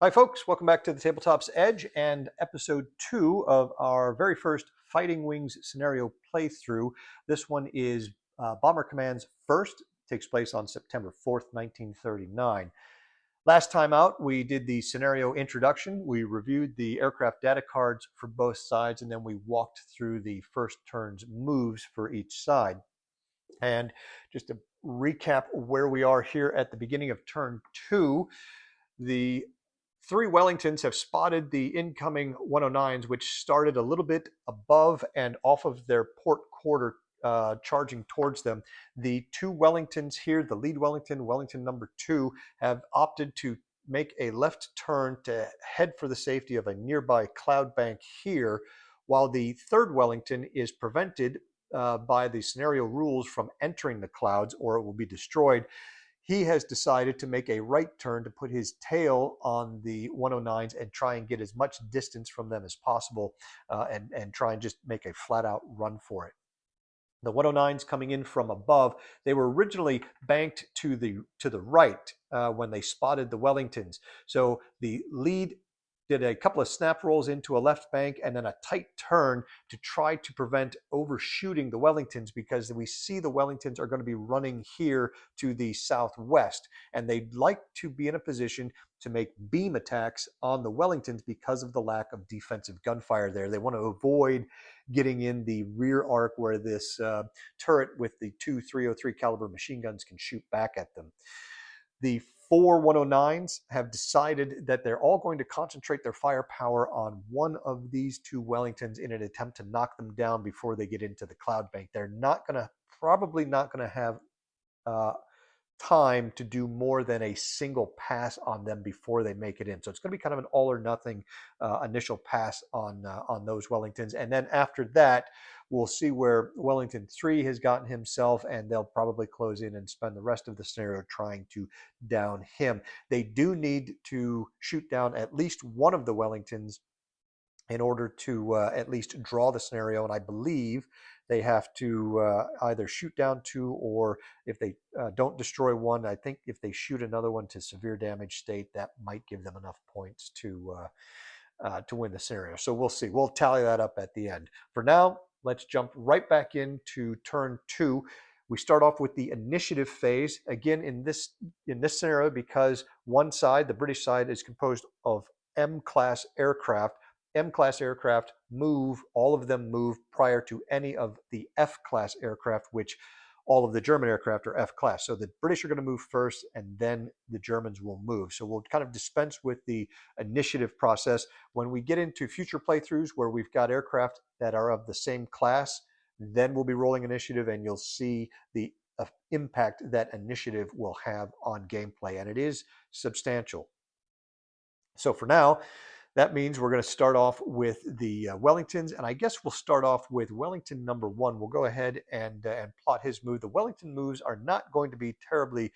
Hi, folks. Welcome back to the Tabletop's Edge and episode 2 of our very first Fighting Wings scenario playthrough. This one is Bomber Command's first. It takes place on September 4th, 1939. Last time out, we did the scenario introduction. We reviewed the aircraft data cards for both sides, and then we walked through the first turn's moves for each side. And just to recap where we are here at the beginning of turn 2, the three Wellingtons have spotted the incoming 109s, which started a little bit above and off of their port quarter, charging towards them. The two Wellingtons here, the lead Wellington, Wellington number 2, have opted to make a left turn to head for the safety of a nearby cloud bank here, while the third Wellington is prevented by the scenario rules from entering the clouds or it will be destroyed. He has decided to make a right turn to put his tail on the 109s and try and get as much distance from them as possible, and try and just make a flat out run for it. The 109s coming in from above, they were originally banked to the right when they spotted the Wellingtons. So the lead did a couple of snap rolls into a left bank and then a tight turn to try to prevent overshooting the Wellingtons, because we see the Wellingtons are going to be running here to the southwest, and they'd like to be in a position to make beam attacks on the Wellingtons because of the lack of defensive gunfire there. They want to avoid getting in the rear arc where this turret with the two 303 caliber machine guns can shoot back at them. The four 109s have decided that they're all going to concentrate their firepower on one of these two Wellingtons in an attempt to knock them down before they get into the cloud bank. They're probably not going to have time to do more than a single pass on them before they make it in. So it's going to be kind of an all or nothing initial pass on those Wellingtons. And then after that, we'll see where Wellington 3 has gotten himself, and they'll probably close in and spend the rest of the scenario trying to down him. They do need to shoot down at least one of the Wellingtons in order to at least draw the scenario. And I believe they have to either shoot down two, or if they don't destroy one, I think if they shoot another one to severe damage state, that might give them enough points to win the scenario. So we'll see. We'll tally that up at the end. For now, let's jump right back into turn 2. We start off with the initiative phase. Again, in this scenario, because one side, the British side, is composed of M-class aircraft. M-class aircraft move, all of them move prior to any of the F-class aircraft, which all of the German aircraft are F-class. So the British are going to move first, and then the Germans will move. So we'll kind of dispense with the initiative process. When we get into future playthroughs where we've got aircraft that are of the same class, then we'll be rolling initiative, and you'll see the impact that initiative will have on gameplay, and it is substantial. So for now, that means we're going to start off with the Wellingtons, and I guess we'll start off with Wellington number 1. We'll go ahead and plot his move. The Wellington moves are not going to be terribly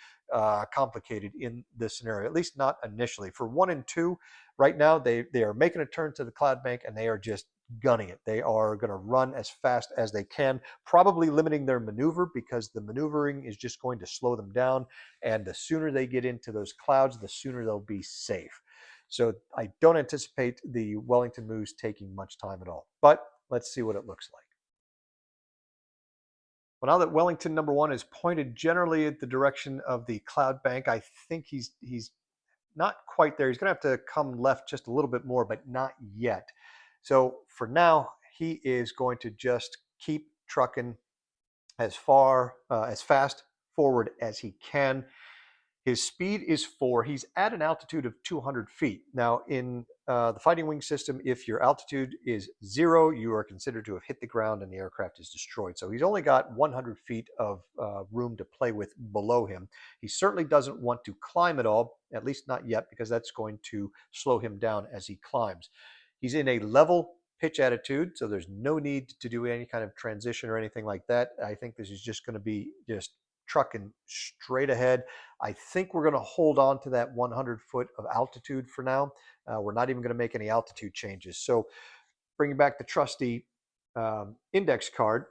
complicated in this scenario, at least not initially. For 1 and 2, right now they are making a turn to the cloud bank, and they are just gunning it. They are going to run as fast as they can, probably limiting their maneuver because the maneuvering is just going to slow them down, and the sooner they get into those clouds, the sooner they'll be safe. So I don't anticipate the Wellington moves taking much time at all, but let's see what it looks like. Well, now that Wellington number 1 is pointed generally at the direction of the cloud bank, I think he's not quite there. He's going to have to come left just a little bit more, but not yet. So for now, he is going to just keep trucking as fast forward as he can. His speed is 4. He's at an altitude of 200 feet. Now, in the Fighting Wing system, if your altitude is 0, you are considered to have hit the ground and the aircraft is destroyed. So he's only got 100 feet of room to play with below him. He certainly doesn't want to climb at all, at least not yet, because that's going to slow him down as he climbs. He's in a level pitch attitude, so there's no need to do any kind of transition or anything like that. I think this is just going to be just trucking straight ahead. I think we're going to hold on to that 100 foot of altitude for now. We're not even going to make any altitude changes. So bringing back the trusty index card,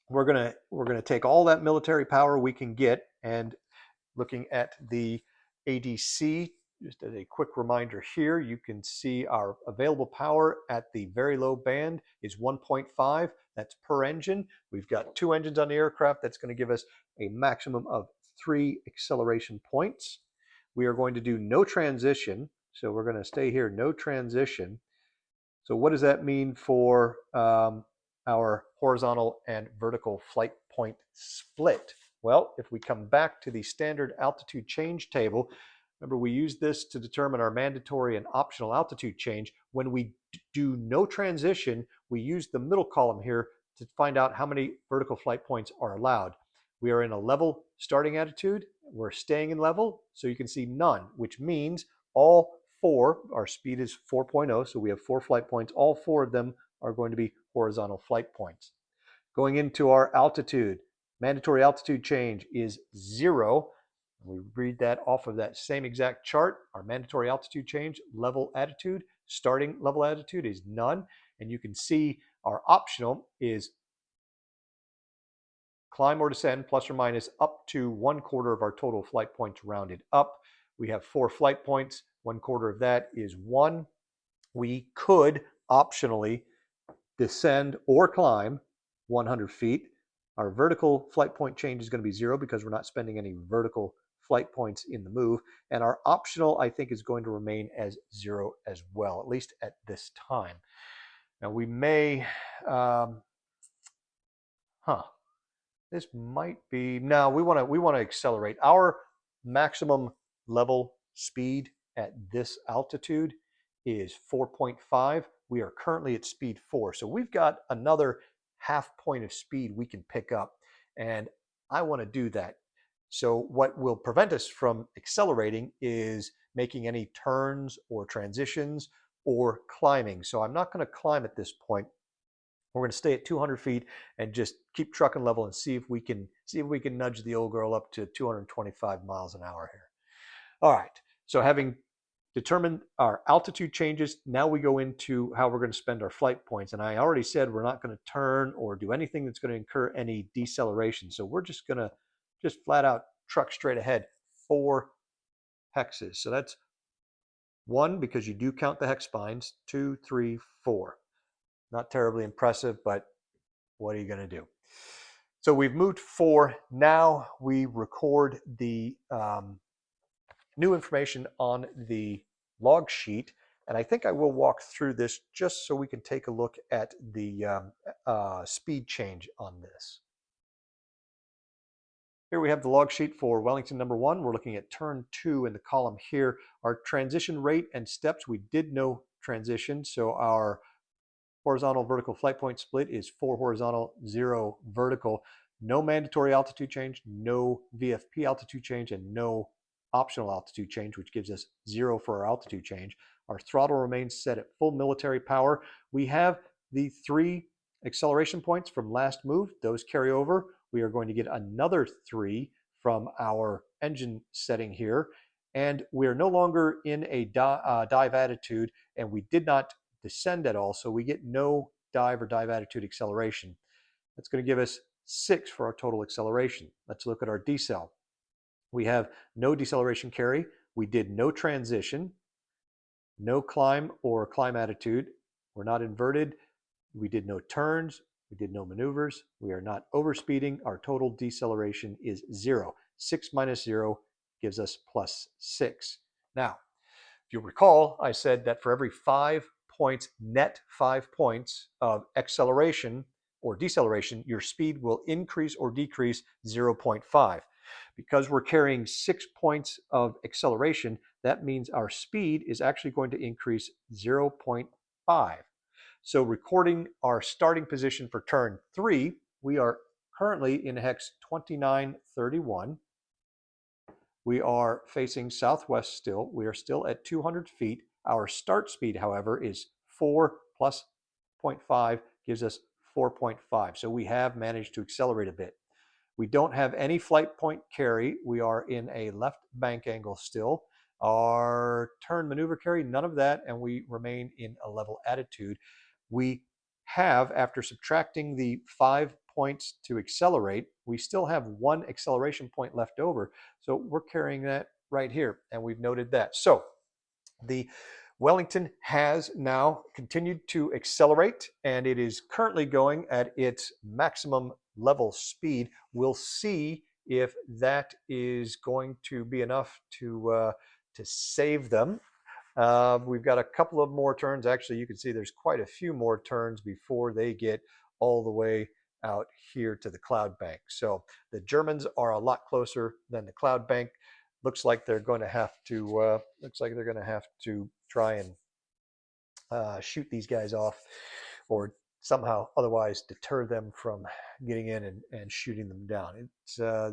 we're going to take all that military power we can get, and looking at the ADC Just as a quick reminder here, you can see our available power at the very low band is 1.5. That's per engine. We've got 2 engines on the aircraft. That's going to give us a maximum of 3 acceleration points. We are going to do no transition. So we're going to stay here, no transition. So what does that mean for our horizontal and vertical flight point split? Well, if we come back to the standard altitude change table, remember we use this to determine our mandatory and optional altitude change. When we do no transition, we use the middle column here to find out how many vertical flight points are allowed. We are in a level starting attitude. We're staying in level, so you can see none, which means all 4, our speed is 4.0, so we have 4 flight points. All 4 of them are going to be horizontal flight points. Going into our altitude, mandatory altitude change is 0. We read that off of that same exact chart. Our mandatory altitude change, level attitude, starting level attitude is none. And you can see our optional is climb or descend plus or minus up to 1/4 of our total flight points rounded up. We have 4 flight points. 1/4 of that is 1. We could optionally descend or climb 100 feet. Our vertical flight point change is going to be 0 because we're not spending any vertical flight points in the move. And our optional, I think, is going to remain as 0 as well, at least at this time. Now we may, this might be, no, we want to accelerate. Our maximum level speed at this altitude is 4.5. We are currently at speed 4. So we've got another half point of speed we can pick up. And I want to do that. So what will prevent us from accelerating is making any turns or transitions or climbing. So I'm not going to climb at this point. We're going to stay at 200 feet and just keep trucking level and see if we can nudge the old girl up to 225 miles an hour here. All right. So having determined our altitude changes, now we go into how we're going to spend our flight points. And I already said we're not going to turn or do anything that's going to incur any deceleration. So we're just going to flat out truck straight ahead 4 hexes. So that's 1 because you do count the hex spines, 2, 3, 4. Not terribly impressive, but what are you going to do? So we've moved 4. Now we record the new information on the log sheet. And I think I will walk through this just so we can take a look at the speed change on this. Here we have the log sheet for Wellington number 1. We're looking at turn 2 in the column here. Our transition rate and steps, we did no transition. So our horizontal vertical flight point split is 4 horizontal, 0 vertical. No mandatory altitude change, no VFP altitude change, and no optional altitude change, which gives us 0 for our altitude change. Our throttle remains set at full military power. We have the 3 acceleration points from last move. Those carry over. We are going to get another 3 from our engine setting here. And we're no longer in a dive attitude, and we did not descend at all, so we get no dive or dive attitude acceleration. That's going to give us 6 for our total acceleration. Let's look at our decel. We have no deceleration carry. We did no transition, no climb or climb attitude. We're not inverted. We did no turns. We did no maneuvers. We are not overspeeding. Our total deceleration is 0. 6 minus 0 gives us plus 6. Now, if you'll recall, I said that for every 5 points, net 5 points of acceleration or deceleration, your speed will increase or decrease 0.5. Because we're carrying 6 points of acceleration, that means our speed is actually going to increase 0.5. So recording our starting position for turn 3, we are currently in hex 2931. We are facing southwest still. We are still at 200 feet. Our start speed, however, is 4 plus 0.5 gives us 4.5. So we have managed to accelerate a bit. We don't have any flight point carry. We are in a left bank angle still. Our turn maneuver carry, none of that, and we remain in a level attitude. We have, after subtracting the 5 points to accelerate, we still have 1 acceleration point left over. So we're carrying that right here, and we've noted that. So the Wellington has now continued to accelerate, and it is currently going at its maximum level speed. We'll see if that is going to be enough to save them. We've got a couple of more turns. Actually, you can see there's quite a few more turns before they get all the way out here to the cloud bank. So the Germans are a lot closer than the cloud bank. Looks like they're going to have to. Try and shoot these guys off, or somehow otherwise deter them from getting in and shooting them down.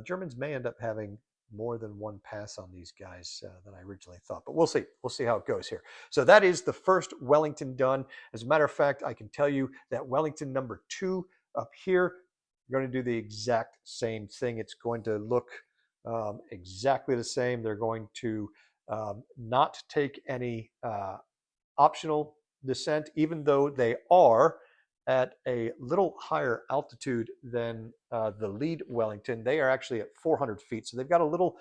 Germans may end up having more than one pass on these guys than I originally thought, but we'll see. We'll see how it goes here. So that is the first Wellington done. As a matter of fact, I can tell you that Wellington number 2 up here, we're going to do the exact same thing. It's going to look exactly the same. They're going to not take any optional descent, even though they are at a little higher altitude than the lead Wellington. They are actually at 400 feet, so they've got a little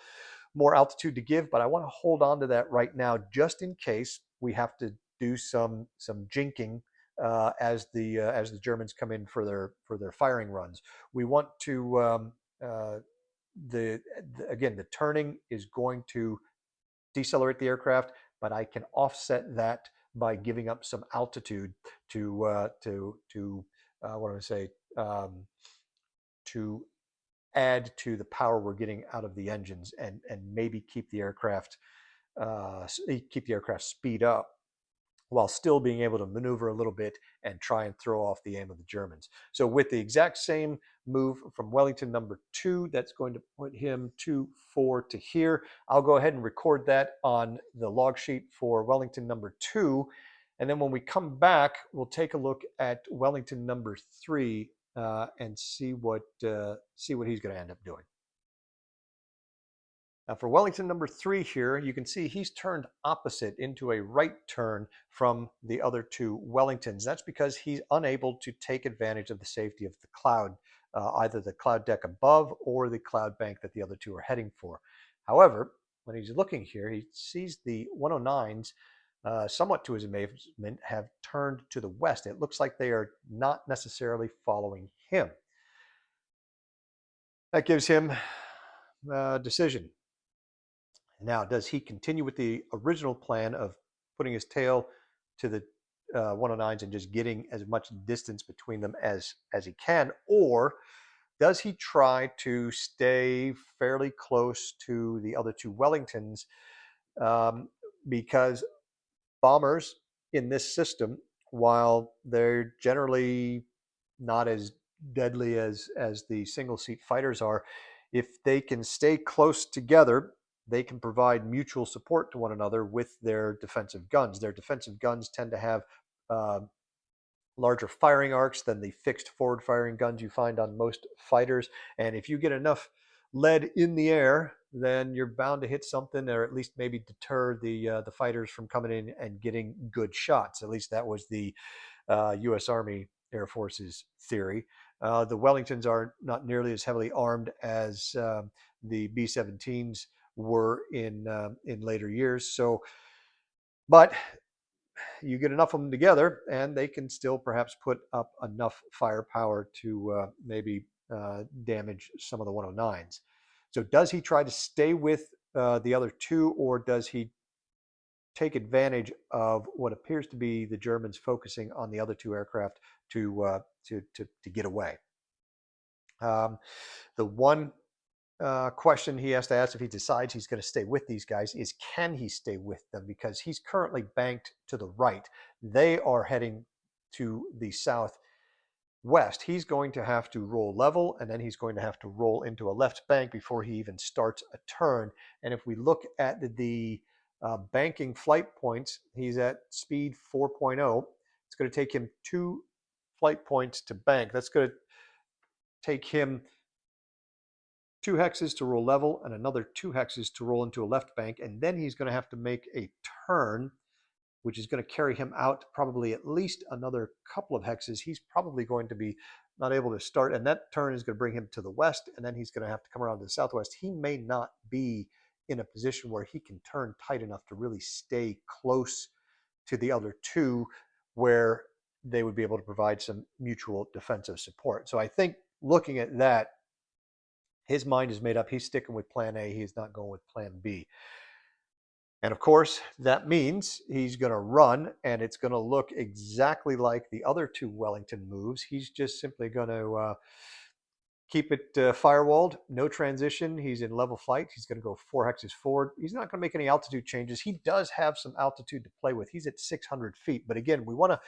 more altitude to give, but I want to hold on to that right now just in case we have to do some jinking as the Germans come in for their firing runs. We want to again, the turning is going to decelerate the aircraft, but I can offset that by giving up some altitude to what do I say to add to the power we're getting out of the engines, and maybe keep the aircraft speed up while still being able to maneuver a little bit and try and throw off the aim of the Germans. So with the exact same move from Wellington number 2, that's going to put him 2-4 to here. I'll go ahead and record that on the log sheet for Wellington number 2. And then when we come back, we'll take a look at Wellington number 3 and see what he's going to end up doing. Now for Wellington number 3 here, you can see he's turned opposite into a right turn from the other 2 Wellingtons. That's because he's unable to take advantage of the safety of the cloud, either the cloud deck above or the cloud bank that the other 2 are heading for. However, when he's looking here, he sees the 109s, somewhat to his amazement, have turned to the west. It looks like they are not necessarily following him. That gives him a decision. Now, does he continue with the original plan of putting his tail to the 109s and just getting as much distance between them as he can, or does he try to stay fairly close to the other 2 Wellingtons, because bombers in this system, while they're generally not as deadly as the single seat fighters are, if they can stay close together, they can provide mutual support to one another with their defensive guns. Their defensive guns tend to have larger firing arcs than the fixed forward firing guns you find on most fighters. And if you get enough lead in the air, then you're bound to hit something, or at least maybe deter the fighters from coming in and getting good shots. At least that was the U.S. Army Air Force's theory. The Wellingtons are not nearly as heavily armed as the B-17s were in later years. So, but you get enough of them together, and they can still perhaps put up enough firepower to maybe damage some of the 109s. So, does he try to stay with the other 2, or does he take advantage of what appears to be the Germans focusing on the other 2 aircraft to get away? The one question he has to ask if he decides he's going to stay with these guys is, can he stay with them? Because he's currently banked to the right. They are heading to the southwest. He's going to have to roll level, and then he's going to have to roll into a left bank before he even starts a turn. And if we look at the banking flight points, he's at speed 4.0. It's going to take him 2 flight points to bank. That's going to take him 2 hexes to roll level and another 2 hexes to roll into a left bank. And then he's going to have to make a turn, which is going to carry him out probably at least another couple of hexes. He's probably going to be not able to start, and that turn is going to bring him to the west, and then he's going to have to come around to the southwest. He may not be in a position where he can turn tight enough to really stay close to the other two, where they would be able to provide some mutual defensive support. So I think looking at that, his mind is made up. He's sticking with plan A. He's not going with plan B. And of course, that means he's going to run, and it's going to look exactly like the other two Wellington moves. He's just simply going to keep it firewalled, no transition. He's in level flight. He's going to go 4 hexes forward. He's not going to make any altitude changes. He does have some altitude to play with. He's at 600 feet. But again, we want to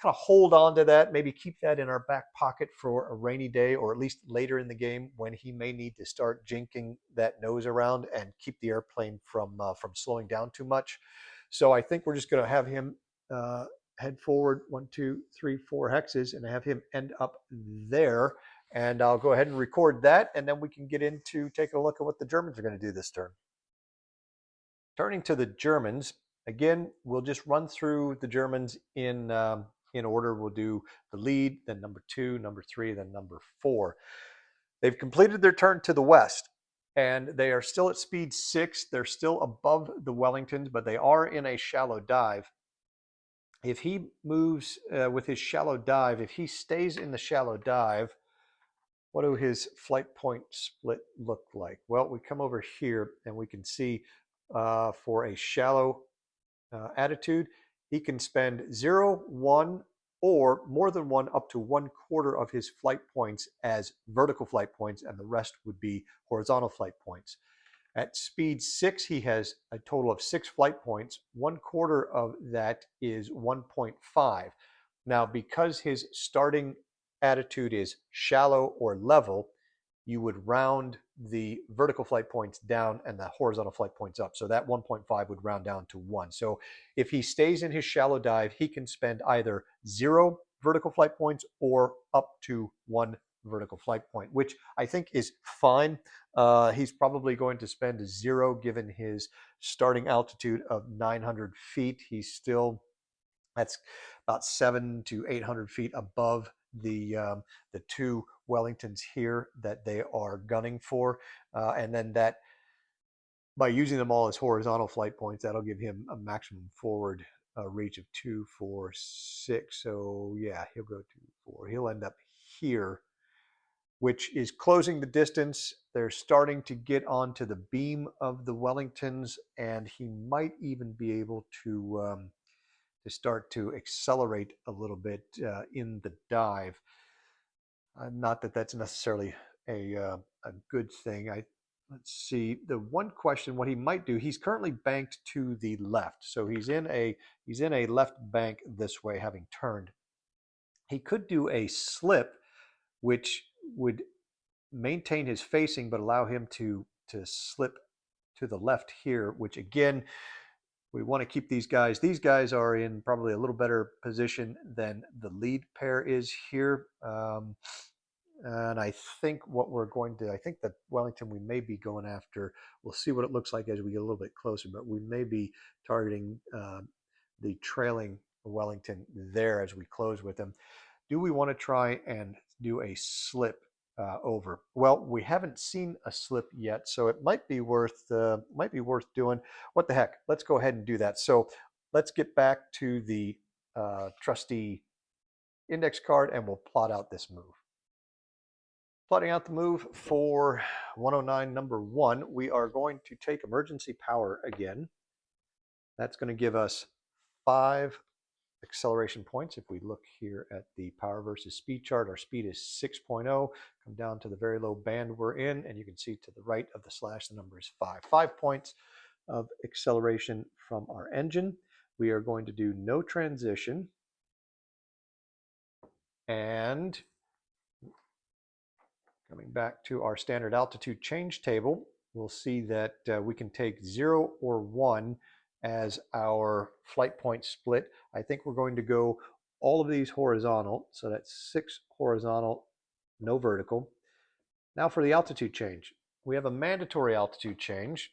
kind of hold on to that, maybe keep that in our back pocket for a rainy day, or at least later in the game when he may need to start jinking that nose around and keep the airplane from slowing down too much. So I think we're just going to have him head forward 1, 2, 3, 4 hexes and have him end up there. And I'll go ahead and record that, and then we can get into taking a look at what the Germans are going to do this turn. Turning to the Germans, again, we'll just run through the Germans in order. We'll do the lead, then number 2, number 3, then number 4. They've completed their turn to the west, and they are still at speed 6. They're still above the Wellingtons, but they are in a shallow dive. If he moves with his shallow dive, if he stays in the shallow dive, what do his flight point split look like? Well, we come over here and we can see for a shallow attitude, he can spend 0, 1, or more than 1 up to 1/4 of his flight points as vertical flight points, and the rest would be horizontal flight points. At speed 6, he has a total of 6 flight points. 1/4 of that is 1.5. Now, because his starting attitude is shallow or level, you would round the vertical flight points down and the horizontal flight points up. So that 1.5 would round down to 1. So if he stays in his shallow dive, he can spend either 0 vertical flight points or up to 1 vertical flight point, which I think is fine. He's probably going to spend 0 given his starting altitude of 900 feet. He's still, that's about 700 to 800 feet above the 2 Wellingtons here that they are gunning for, and then that, by using them all as horizontal flight points, that'll give him a maximum forward reach of 2, 4, 6. So yeah, he'll go 2, 4. He'll end up here, which is closing the distance. They're starting to get onto the beam of the Wellingtons, and he might even be able to start to accelerate a little bit in the dive. Not that that's necessarily a good thing. Let's see. The one question, what he might do, he's currently banked to the left, so he's in a left bank this way, having turned. He could do a slip, which would maintain his facing but allow him to slip to the left here, which again, we want to keep these guys. These guys are in probably a little better position than the lead pair is here. And I think what we're going to, I think that Wellington we may be going after, we'll see what it looks like as we get a little bit closer, but we may be targeting the trailing Wellington there as we close with them. Do we want to try and do a slip over? Well, we haven't seen a slip yet, so it might be worth doing. What the heck? Let's go ahead and do that. So let's get back to the trusty index card, and we'll plot out this move. Plotting out the move for 109 number 1, we are going to take emergency power again. That's going to give us 5 acceleration points. If we look here at the power versus speed chart, our speed is 6.0. Come down to the very low band we're in, and you can see to the right of the slash, the number is 5. 5 points of acceleration from our engine. We are going to do no transition, and coming back to our standard altitude change table, we'll see that we can take 0 or 1 as our flight point split. I think we're going to go all of these horizontal, so that's 6 horizontal, no vertical. Now for the altitude change. We have a mandatory altitude change.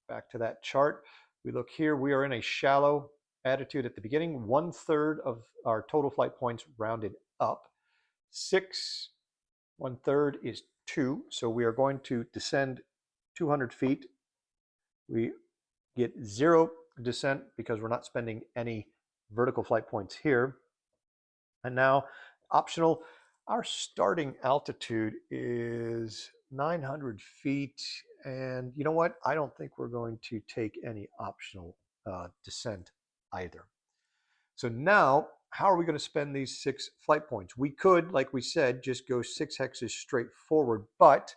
Back to that chart. We look here, we are in a shallow attitude at the beginning, 1/3 of our total flight points rounded up. 6, 1/3 is 2, so we are going to descend 200 feet We get 0 descent because we're not spending any vertical flight points here. And now optional, our starting altitude is 900 feet. And you know what? I don't think we're going to take any optional descent either. So now, how are we going to spend these 6 flight points? We could, like we said, just go 6 hexes straight forward, but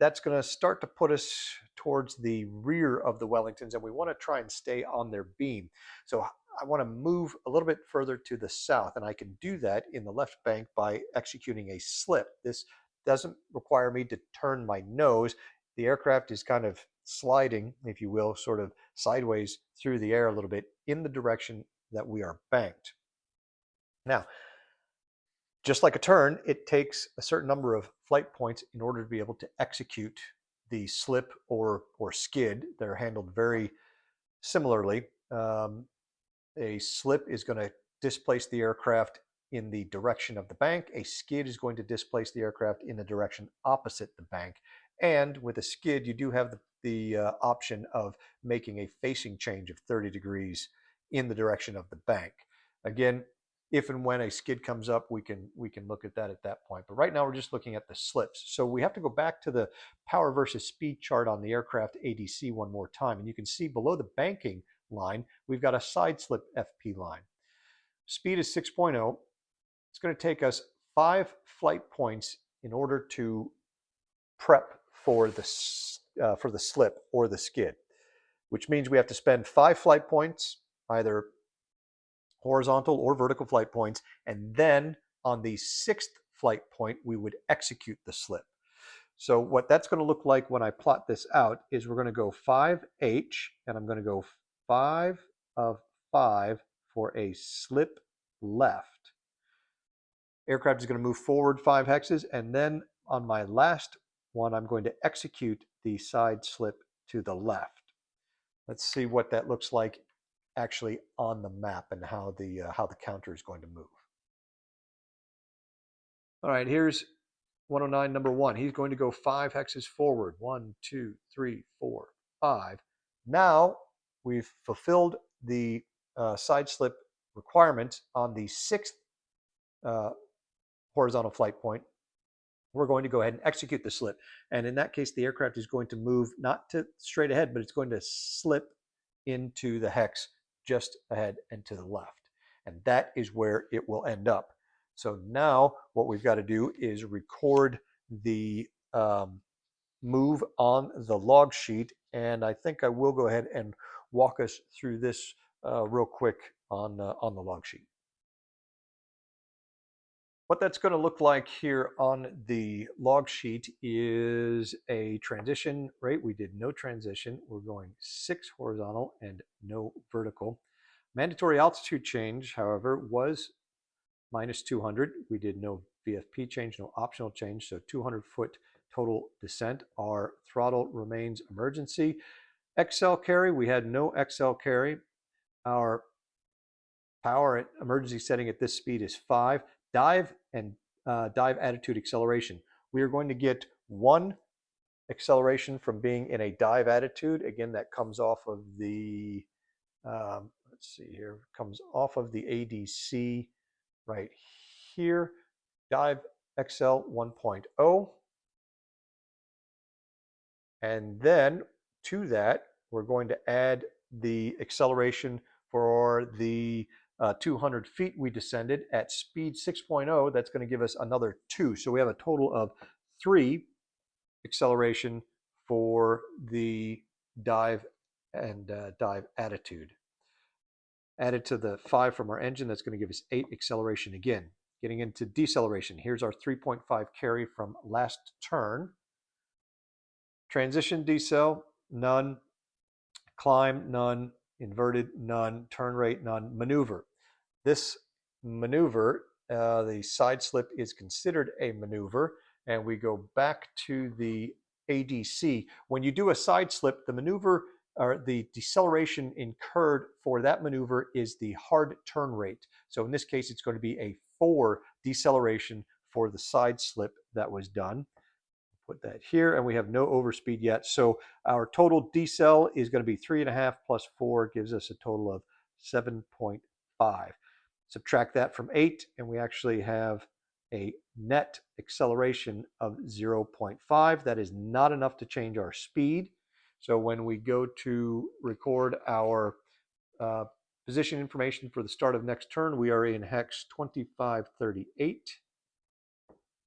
that's going to start to put us towards the rear of the Wellingtons, and we want to try and stay on their beam. So I want to move a little bit further to the south, and I can do that in the left bank by executing a slip. This doesn't require me to turn my nose. The aircraft is kind of sliding, if you will, sort of sideways through the air a little bit in the direction that we are banked. Now, just like a turn, it takes a certain number of flight points in order to be able to execute the slip or skid. They're handled very similarly. A slip is going to displace the aircraft in the direction of the bank. A skid is going to displace the aircraft in the direction opposite the bank. And with a skid, you do have the option of making a facing change of 30 degrees in the direction of the bank. Again, if and when a skid comes up, we can look at that point. But right now we're just looking at the slips. So we have to go back to the power versus speed chart on the aircraft ADC one more time. And you can see below the banking line, we've got a side slip FP line. Speed is 6.0. It's going to take us 5 flight points in order to prep for the slip or the skid, which means we have to spend 5 flight points, either horizontal or vertical flight points, and then on the 6th flight point, we would execute the slip. So what that's going to look like when I plot this out is we're going to go 5H, and I'm going to go 5 of 5 for a slip left. Aircraft is going to move forward 5 hexes, and then on my last one, I'm going to execute the side slip to the left. Let's see what that looks like actually on the map and how the counter is going to move. All right, here's 109 number 1. He's going to go 5 hexes forward. 1, 2, 3, 4, 5. Now we've fulfilled the side slip requirement on the 6th horizontal flight point. We're going to go ahead and execute the slip. And in that case, the aircraft is going to move not to straight ahead, but it's going to slip into the hex just ahead and to the left. And that is where it will end up. So now what we've got to do is record the move on the log sheet. And I think I will go ahead and walk us through this real quick on the log sheet. What that's going to look like here on the log sheet is a transition rate. We did no transition. We're going 6 horizontal and no vertical. Mandatory altitude change, however, was minus 200. We did no VFP change, no optional change, so 200-foot total descent. Our throttle remains emergency. XL carry, we had no XL carry. Our power at emergency setting at this speed is 5. Dive and dive attitude acceleration. We are going to get 1 acceleration from being in a dive attitude. Again, that comes off of the, let's see here, comes off of the ADC right here. Dive XL 1.0. And then to that, we're going to add the acceleration for the 200 feet we descended at speed 6.0. That's going to give us another 2. So we have a total of 3 acceleration for the dive and dive attitude. Added to the 5 from our engine, that's going to give us 8 acceleration again. Getting into deceleration, here's our 3.5 carry from last turn. Transition decel, none. Climb, none. Inverted, none. Turn rate, none. Maneuver. This maneuver, the side slip is considered a maneuver, and we go back to the ADC. When you do a side slip, the maneuver or the deceleration incurred for that maneuver is the hard turn rate. So in this case, it's going to be a 4 deceleration for the side slip that was done. put that here, and we have no overspeed yet. So our total decel is going to be 3.5 plus 4 gives us a total of 7.5. Subtract that from 8, and we actually have a net acceleration of 0.5. That is not enough to change our speed. So when we go to record our position information for the start of next turn, we are in hex 2538.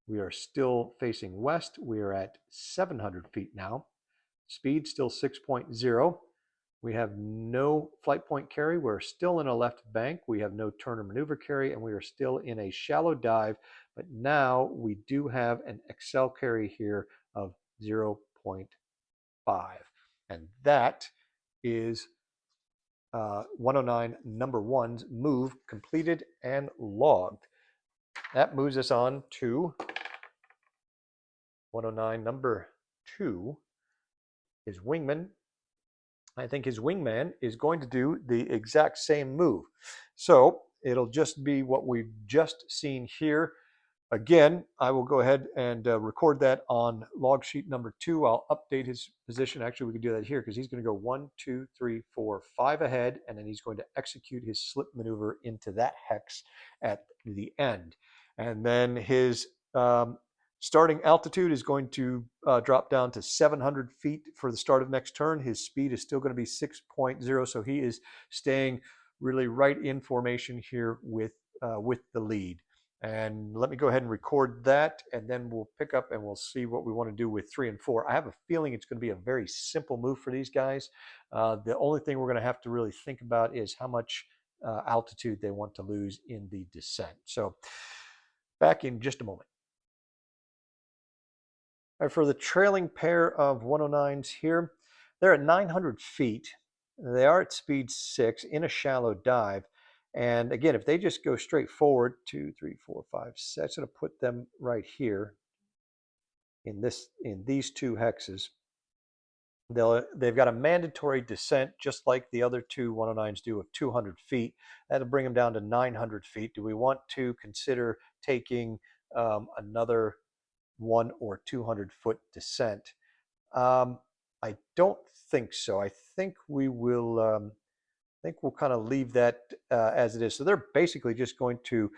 We are still facing west. We are at 700 feet now. Speed still 6.0. We have no flight point carry. We're still in a left bank. We have no turn or maneuver carry, and we are still in a shallow dive. But now we do have an accel carry here of 0.5. And that is 109 number one's move completed and logged. That moves us on to 109 number two. His wingman, I think his wingman is going to do the exact same move. So it'll just be what we've just seen here. Again, I will go ahead and record that on log sheet number 2. I'll update his position. Actually, we can do that here because he's going to go 1, 2, 3, 4, 5 ahead, and then he's going to execute his slip maneuver into that hex at the end. And then his starting altitude is going to drop down to 700 feet for the start of next turn. His speed is still going to be 6.0, so he is staying really right in formation here with the lead. And let me go ahead and record that, and then we'll pick up and we'll see what we want to do with 3 and 4. I have a feeling it's going to be a very simple move for these guys. The only thing we're going to have to really think about is how much altitude they want to lose in the descent. So back in just a moment. All right, for the trailing pair of 109s here, they're at 900 feet. They are at speed 6 in a shallow dive. And again, if they just go straight forward, 2, 3, 4, 5, 6, that's going to put them right here in these two hexes. They've got a mandatory descent, just like the other two 109s do, of 200 feet. That'll bring them down to 900 feet. Do we want to consider taking another 100 or 200 foot descent? I don't think so. I think we will. I think we'll kind of leave that as it is. So they're basically just going to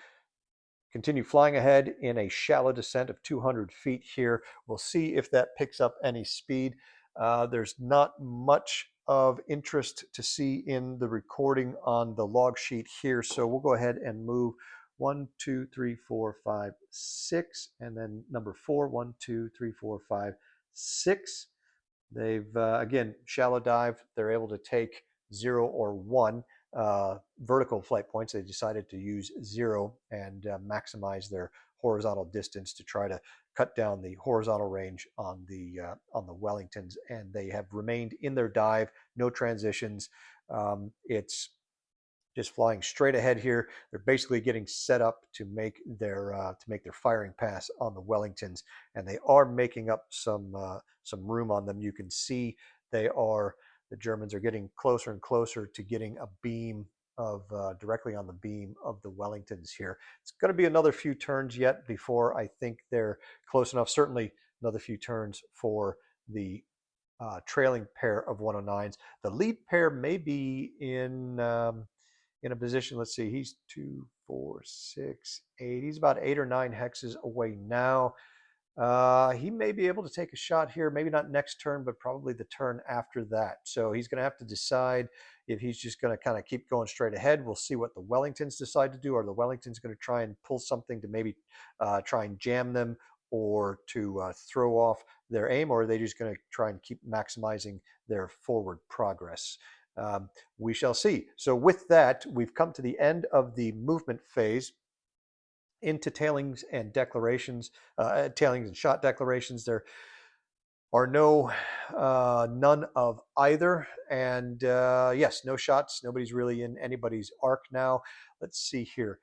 continue flying ahead in a shallow descent of 200 feet here. We'll see if that picks up any speed. There's not much of interest to see in the recording on the log sheet here. So we'll go ahead and move 1, 2, 3, 4, 5, 6, and then number 4, 1, 2, 3, 4, 5, 6. They've, again, shallow dive. They're able to take 0 or 1 vertical flight points. They decided to use 0 and maximize their horizontal distance to try to cut down the horizontal range on the Wellingtons, and they have remained in their dive, no transitions. It's just flying straight ahead here. They're basically getting set up to make their firing pass on the Wellingtons, and they are making up some room on them. You can see the Germans are getting closer and closer to getting a beam of directly on the beam of the Wellingtons here. It's going to be another few turns yet before I think they're close enough. Certainly another few turns for the trailing pair of 109s. The lead pair may be in a position. Let's see, he's 2, 4, 6, 8. He's about 8 or 9 hexes away now. He may be able to take a shot here, maybe not next turn, but probably the turn after that. So he's going to have to decide if he's just going to kind of keep going straight ahead. We'll see what the Wellingtons decide to do. Are the Wellingtons going to try and pull something to maybe try and jam them or to throw off their aim, or are they just going to try and keep maximizing their forward progress? We shall see. So with that, we've come to the end of the movement phase into tailings and declarations, tailings and shot declarations. There are none of either, and yes, no shots. Nobody's really in anybody's arc now. Let's see here.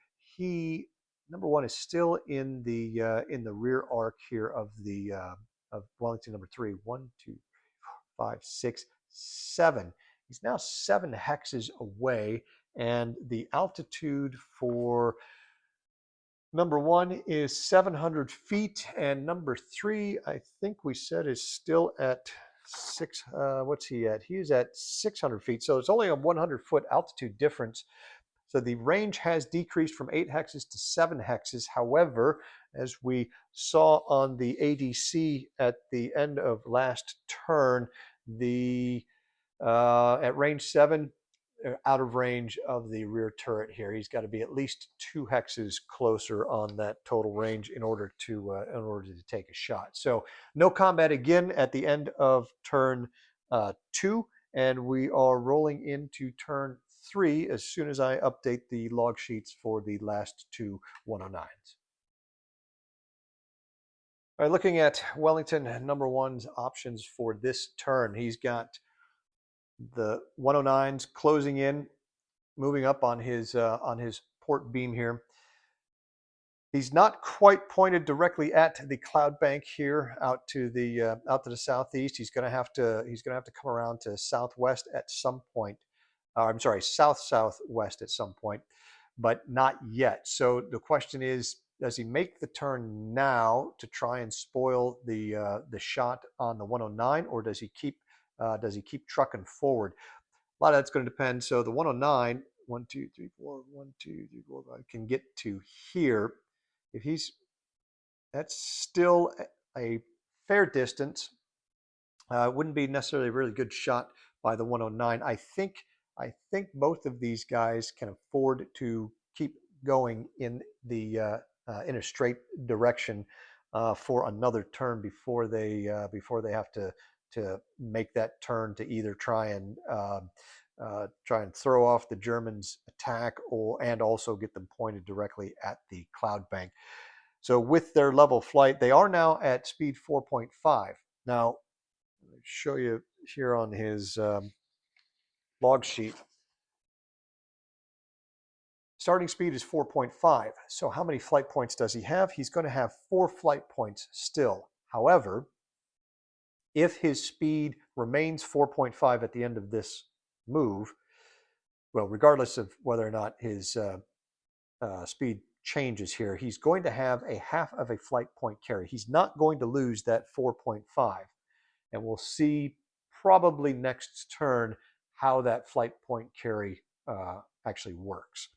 Number 1 is still in the rear arc here of Wellington number 3. 1, 2, 5, 6, 7. He's now 7 hexes away, and the altitude for Number one is 700 feet, and number three, I think we said, is still at what's he at? He's at 600 feet. So it's only a 100-foot altitude difference. So the range has decreased from 8 hexes to 7 hexes. However, as we saw on the ADC at the end of last turn, the at range 7, out of range of the rear turret here. He's got to be at least 2 hexes closer on that total range in order to take a shot. So no combat again at the end of turn 2, and we are rolling into turn 3 as soon as I update the log sheets for the last two 109s. All right, looking at Wellington number one's options for this turn, he's got the 109s closing in, moving up on his port beam here. He's not quite pointed directly at the cloud bank here, out to the southeast. He's going to have to come around to southwest at some point. I'm sorry, south southwest at some point, but not yet. So the question is, does he make the turn now to try and spoil the shot on the 109, or does he keep trucking forward? A lot of that's going to depend. So the 109, 1, 2, 3, 4, 1, 2, 3, 4, 5, can get to here. If he's, that's still a fair distance. Wouldn't be necessarily a really good shot by the 109. I think both of these guys can afford to keep going in a straight direction for another turn before they have to make that turn to either try and throw off the Germans' attack, and also get them pointed directly at the cloud bank. So with their level flight, they are now at speed 4.5. Now, I'll show you here on his log sheet. Starting speed is 4.5. So how many flight points does he have? He's going to have 4 flight points still. However, if his speed remains 4.5 at the end of this move, well, regardless of whether or not his speed changes here, he's going to have a half of a flight point carry. He's not going to lose that 4.5. And we'll see probably next turn how that flight point carry actually works.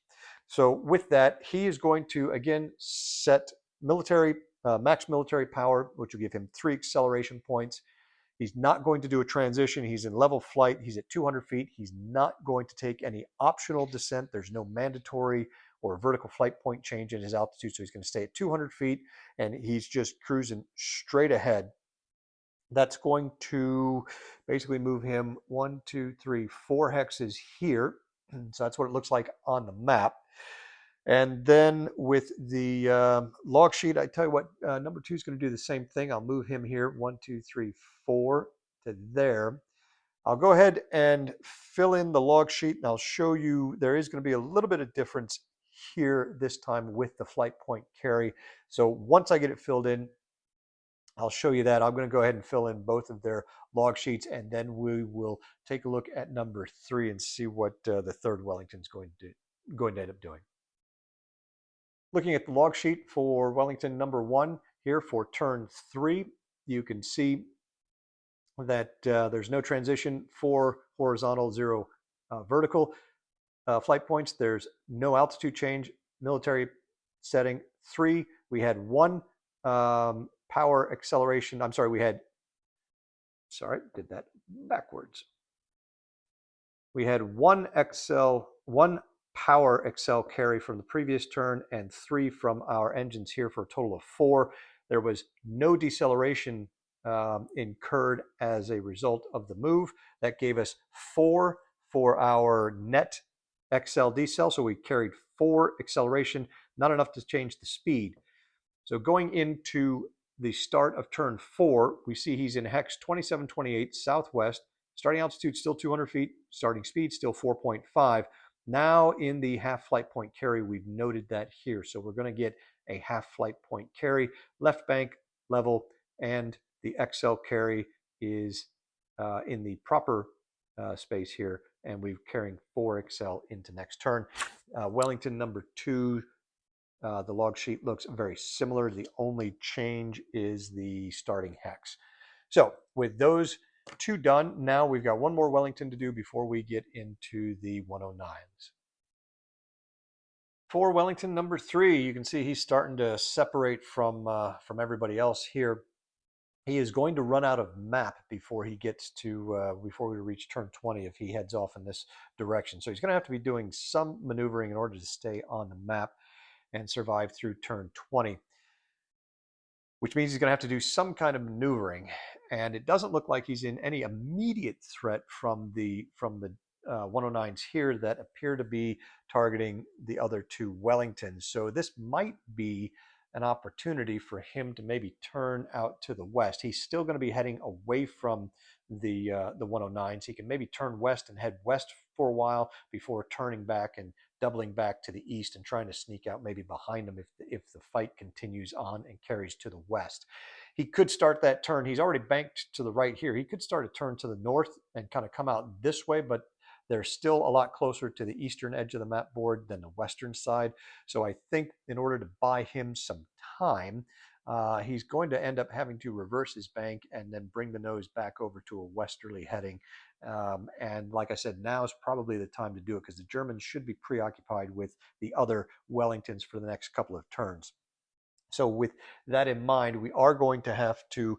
So with that, he is going to again set max military power, which will give him 3 acceleration points. He's not going to do a transition. He's in level flight. He's at 200 feet. He's not going to take any optional descent. There's no mandatory or vertical flight point change in his altitude. So he's going to stay at 200 feet, and he's just cruising straight ahead. That's going to basically move him 1, 2, 3, 4 hexes here. So that's what it looks like on the map. And then with the log sheet, I tell you what, number 2 is going to do the same thing. I'll move him here 1, 2, 3, 4 to there. I'll go ahead and fill in the log sheet, and I'll show you there is going to be a little bit of difference here this time with the flight point carry. So once I get it filled in, I'll show you that. I'm going to go ahead and fill in both of their log sheets, and then we will take a look at number 3 and see what the third Wellington's going to end up doing. Looking at the log sheet for Wellington number 1 here for turn 3, you can see that there's no transition, 4 horizontal, 0 vertical flight points. There's no altitude change, military setting 3. We had 1 power acceleration. I'm sorry, did that backwards. We had 1 power excel carry from the previous turn and 3 from our engines here for a total of 4. There was no deceleration incurred as a result of the move. That gave us 4 for our net XL decel. So we carried 4 acceleration, not enough to change the speed. So going into the start of turn 4, we see he's in hex 2728 southwest. Starting altitude still 200 feet. Starting speed still 4.5. Now in the half flight point carry, we've noted that here. So we're going to get a half flight point carry. Left bank level, and the XL carry is in the proper space here, and we're carrying 4 XL into next turn. Wellington number 2 The log sheet looks very similar. The only change is the starting hex. So with those two done, now we've got one more Wellington to do before we get into the 109s. For Wellington number 3, you can see he's starting to separate from everybody else here. He is going to run out of map before he gets to before we reach turn 20 if he heads off in this direction. So he's going to have to be doing some maneuvering in order to stay on the map and survive through turn 20, which means he's going to have to do some kind of maneuvering. And it doesn't look like he's in any immediate threat from the 109s here that appear to be targeting the other two Wellingtons. So this might be an opportunity for him to maybe turn out to the west. He's still going to be heading away from the 109s. He can maybe turn west and head west for a while before turning back and doubling back to the east and trying to sneak out maybe behind him if the fight continues on and carries to the west. He could start that turn. He's already banked to the right here. He could start a turn to the north and kind of come out this way, but they're still a lot closer to the eastern edge of the map board than the western side. So I think in order to buy him some time, he's going to end up having to reverse his bank and then bring the nose back over to a westerly heading. And like I said, now is probably the time to do it because the Germans should be preoccupied with the other Wellingtons for the next couple of turns. So with that in mind, we are going to have to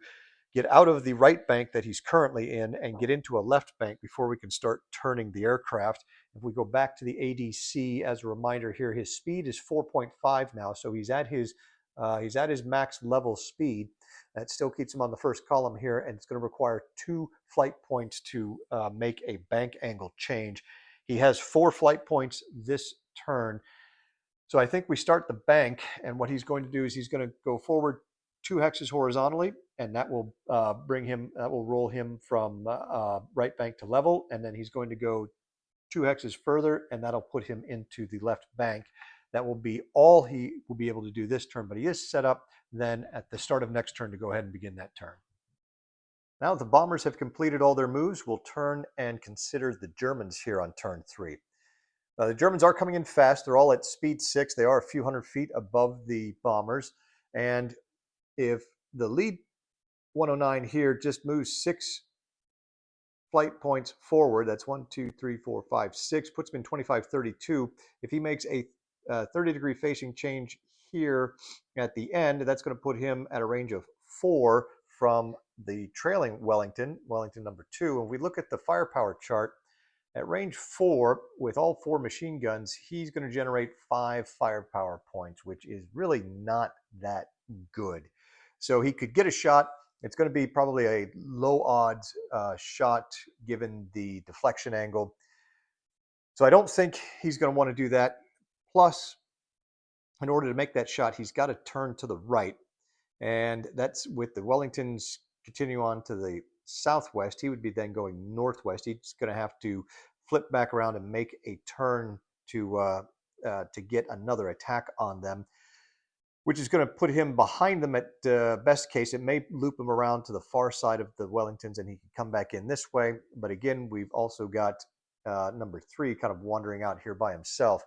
get out of the right bank that he's currently in and get into a left bank before we can start turning the aircraft. If we go back to the ADC as a reminder here, his speed is 4.5 now, so he's at his max level speed. That still keeps him on the first column here, and it's going to require 2 flight points to make a bank angle change. He has 4 flight points this turn. So I think we start the bank, and what he's going to do is he's going to go forward 2 hexes horizontally, and that will roll him from right bank to level, and then he's going to go 2 hexes further, and that'll put him into the left bank. That will be all he will be able to do this turn, but he is set up then at the start of next turn to go ahead and begin that turn. Now that the bombers have completed all their moves, we'll turn and consider the Germans here on turn 3. The Germans are coming in fast. They're all at speed 6. They are a few hundred feet above the bombers. And if the lead 109 here just moves 6 flight points forward, that's 1, 2, 3, 4, 5, 6, puts him in 25-32. If he makes a 30-degree facing change here at the end, that's going to put him at a range of 4 from the trailing Wellington number 2. And we look at the firepower chart. At range 4, with all 4 machine guns, he's going to generate 5 firepower points, which is really not that good. So he could get a shot. It's going to be probably a low odds shot given the deflection angle. So I don't think he's going to want to do that. Plus, in order to make that shot, he's got to turn to the right. And that's with the Wellingtons continue on to the southwest. He would be then going northwest. He's going to have to flip back around and make a turn to get another attack on them, which is going to put him behind them at best case. It may loop him around to the far side of the Wellingtons and he can come back in this way. But again, we've also got number 3 kind of wandering out here by himself.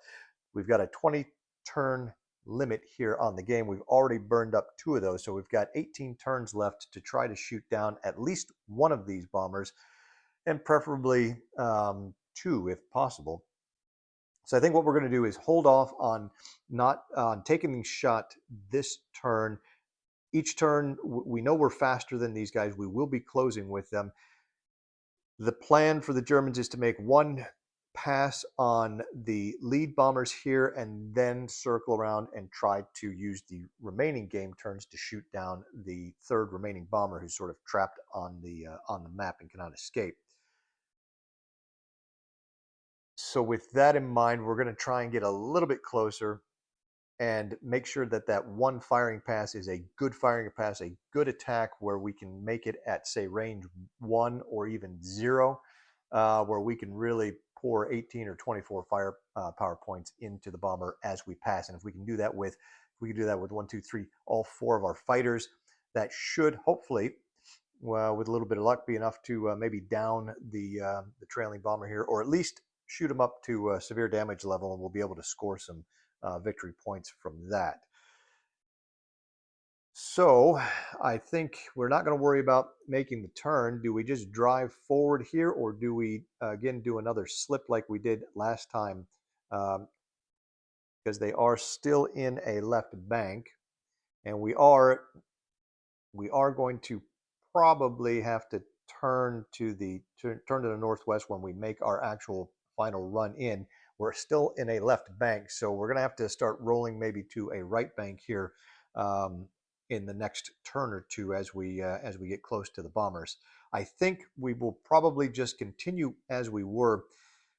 We've got a 20-turn limit here on the game. We've already burned up 2 of those, so we've got 18 turns left to try to shoot down at least one of these bombers, and preferably 2 if possible. So I think what we're going to do is hold off on not taking the shot this turn. Each turn, we know we're faster than these guys. We will be closing with them. The plan for the Germans is to make 1 pass on the lead bombers here and then circle around and try to use the remaining game turns to shoot down the 3rd remaining bomber who's sort of trapped on the map and cannot escape. So with that in mind, we're going to try and get a little bit closer and make sure that that 1 firing pass is a good firing pass, a good attack where we can make it at, say, range 1 or even 0, where we can really pour 18 or 24 power points into the bomber as we pass. And if we can do that with 1, 2, 3, all 4 of our fighters, that should hopefully, with a little bit of luck, be enough to maybe down the trailing bomber here, or at least shoot them up to severe damage level, and we'll be able to score some victory points from that. So I think we're not going to worry about making the turn. Do we just drive forward here, or do we again do another slip like we did last time? Because they are still in a left bank, and we are going to probably have to turn to the northwest when we make our actual final run in. We're still in a left bank, so we're going to have to start rolling maybe to a right bank here in the next turn or two as we get close to the bombers. I think we will probably just continue as we were,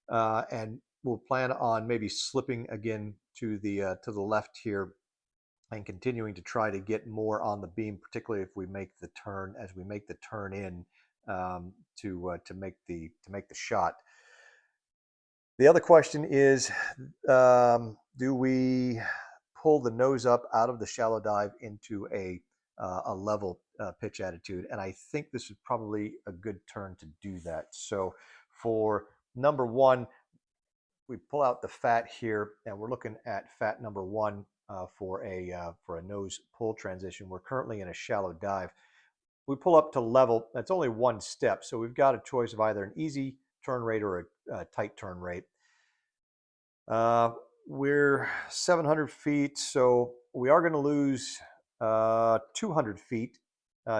and we'll plan on maybe slipping again to the left here and continuing to try to get more on the beam, particularly if we make the turn in to make the shot. The other question is, do we pull the nose up out of the shallow dive into a level pitch attitude? And I think this is probably a good turn to do that. So for number one, we pull out the fat here, and we're looking at fat number one for a nose pull transition. We're currently in a shallow dive. We pull up to level. That's only one step, so we've got a choice of either an easy turn rate or a tight turn rate. We're 700 feet, so we are going to lose 200 feet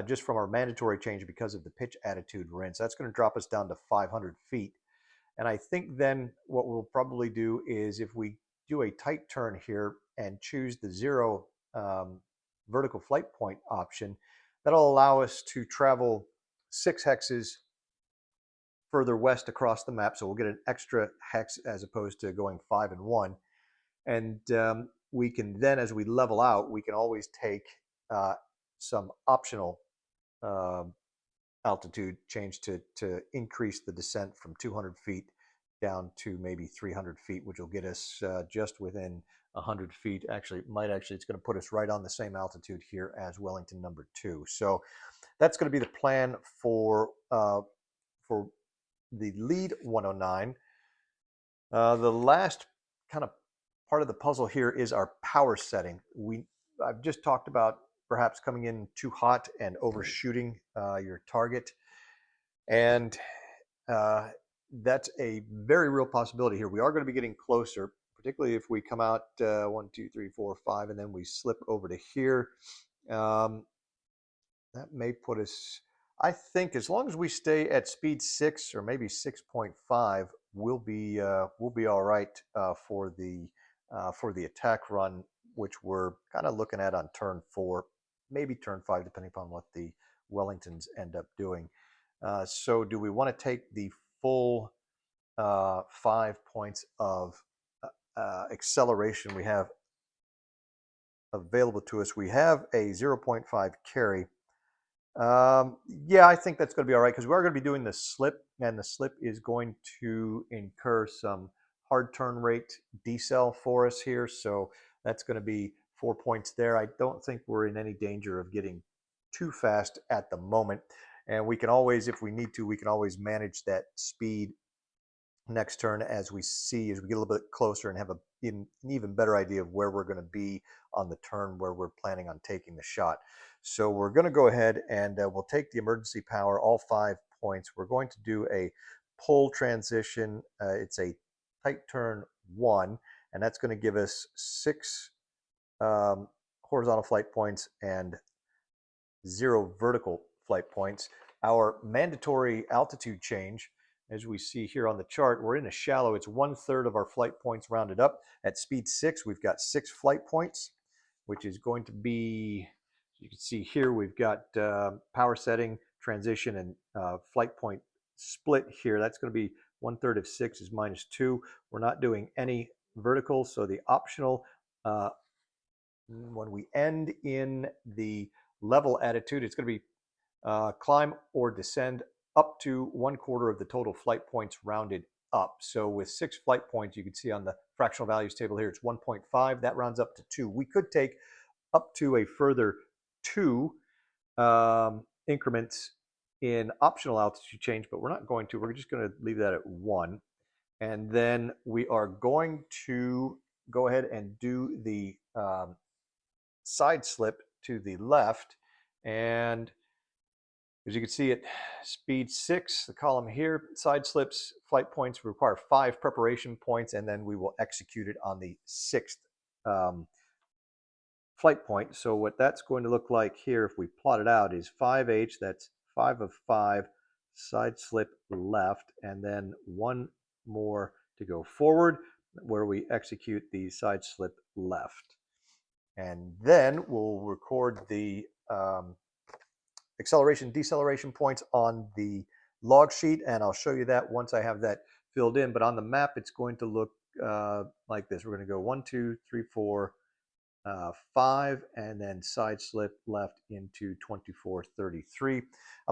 just from our mandatory change because of the pitch attitude we're in. So that's going to drop us down to 500 feet. And I think then what we'll probably do is, if we do a tight turn here and choose the 0 vertical flight point option, that'll allow us to travel 6 hexes further west across the map. So we'll get an extra hex as opposed to going 5 and 1. And we can then, as we level out, we can always take some optional altitude change to increase the descent from 200 feet down to maybe 300 feet, which will get us just within 100 feet. Actually, it's going to put us right on the same altitude here as Wellington number 2. So that's going to be the plan for the lead 109. The last kind of part of the puzzle here is our power setting. I've just talked about perhaps coming in too hot and overshooting your target, and that's a very real possibility here. We are going to be getting closer, particularly if we come out 1, 2, 3, 4, 5, and then we slip over to here. That may put us, I think, as long as we stay at speed 6 or maybe 6.5, we'll be all right for the attack run, which we're kind of looking at on turn 4. Maybe turn 5, depending upon what the Wellingtons end up doing. So do we want to take the full 5 points of acceleration we have available to us? We have a 0.5 carry. Yeah, I think that's going to be all right, because we are going to be doing the slip, and the slip is going to incur some hard turn rate decel for us here. So that's going to be 4 points there. I don't think we're in any danger of getting too fast at the moment. And we can always, if we need to, we can always manage that speed next turn as we get a little bit closer and have an even better idea of where we're going to be on the turn where we're planning on taking the shot. So we're going to go ahead and we'll take the emergency power, all 5 points. We're going to do a pull transition. It's a tight turn 1, and that's going to give us 6 horizontal flight points and 0 vertical flight points. Our mandatory altitude change, as we see here on the chart, we're in a shallow. It's 1/3 of our flight points rounded up. At speed 6, we've got 6 flight points, which is going to be, you can see here, we've got power setting, transition, and flight point split here. That's going to be 1/3 of 6 is -2. We're not doing any vertical, so the optional, when we end in the level attitude, it's going to be climb or descend up to 1/4 of the total flight points rounded up. So with 6 flight points, you can see on the fractional values table here, it's 1.5. That rounds up to 2. We could take up to a further 2 increments in optional altitude change, but we're not going to. We're just going to leave that at 1. And then we are going to go ahead and do the side slip to the left. And as you can see at speed 6, the column here, side slips, flight points require 5 preparation points, and then we will execute it on the 6th flight point. So what that's going to look like here, if we plot it out, is 5H, that's 5 of 5, side slip left, and then one more to go forward where we execute the side slip left. And then we'll record the acceleration, deceleration points on the log sheet, and I'll show you that once I have that filled in. But on the map, it's going to look like this. We're going to go 1, 2, 3, 4, 5, and then side slip left into 2433. I'm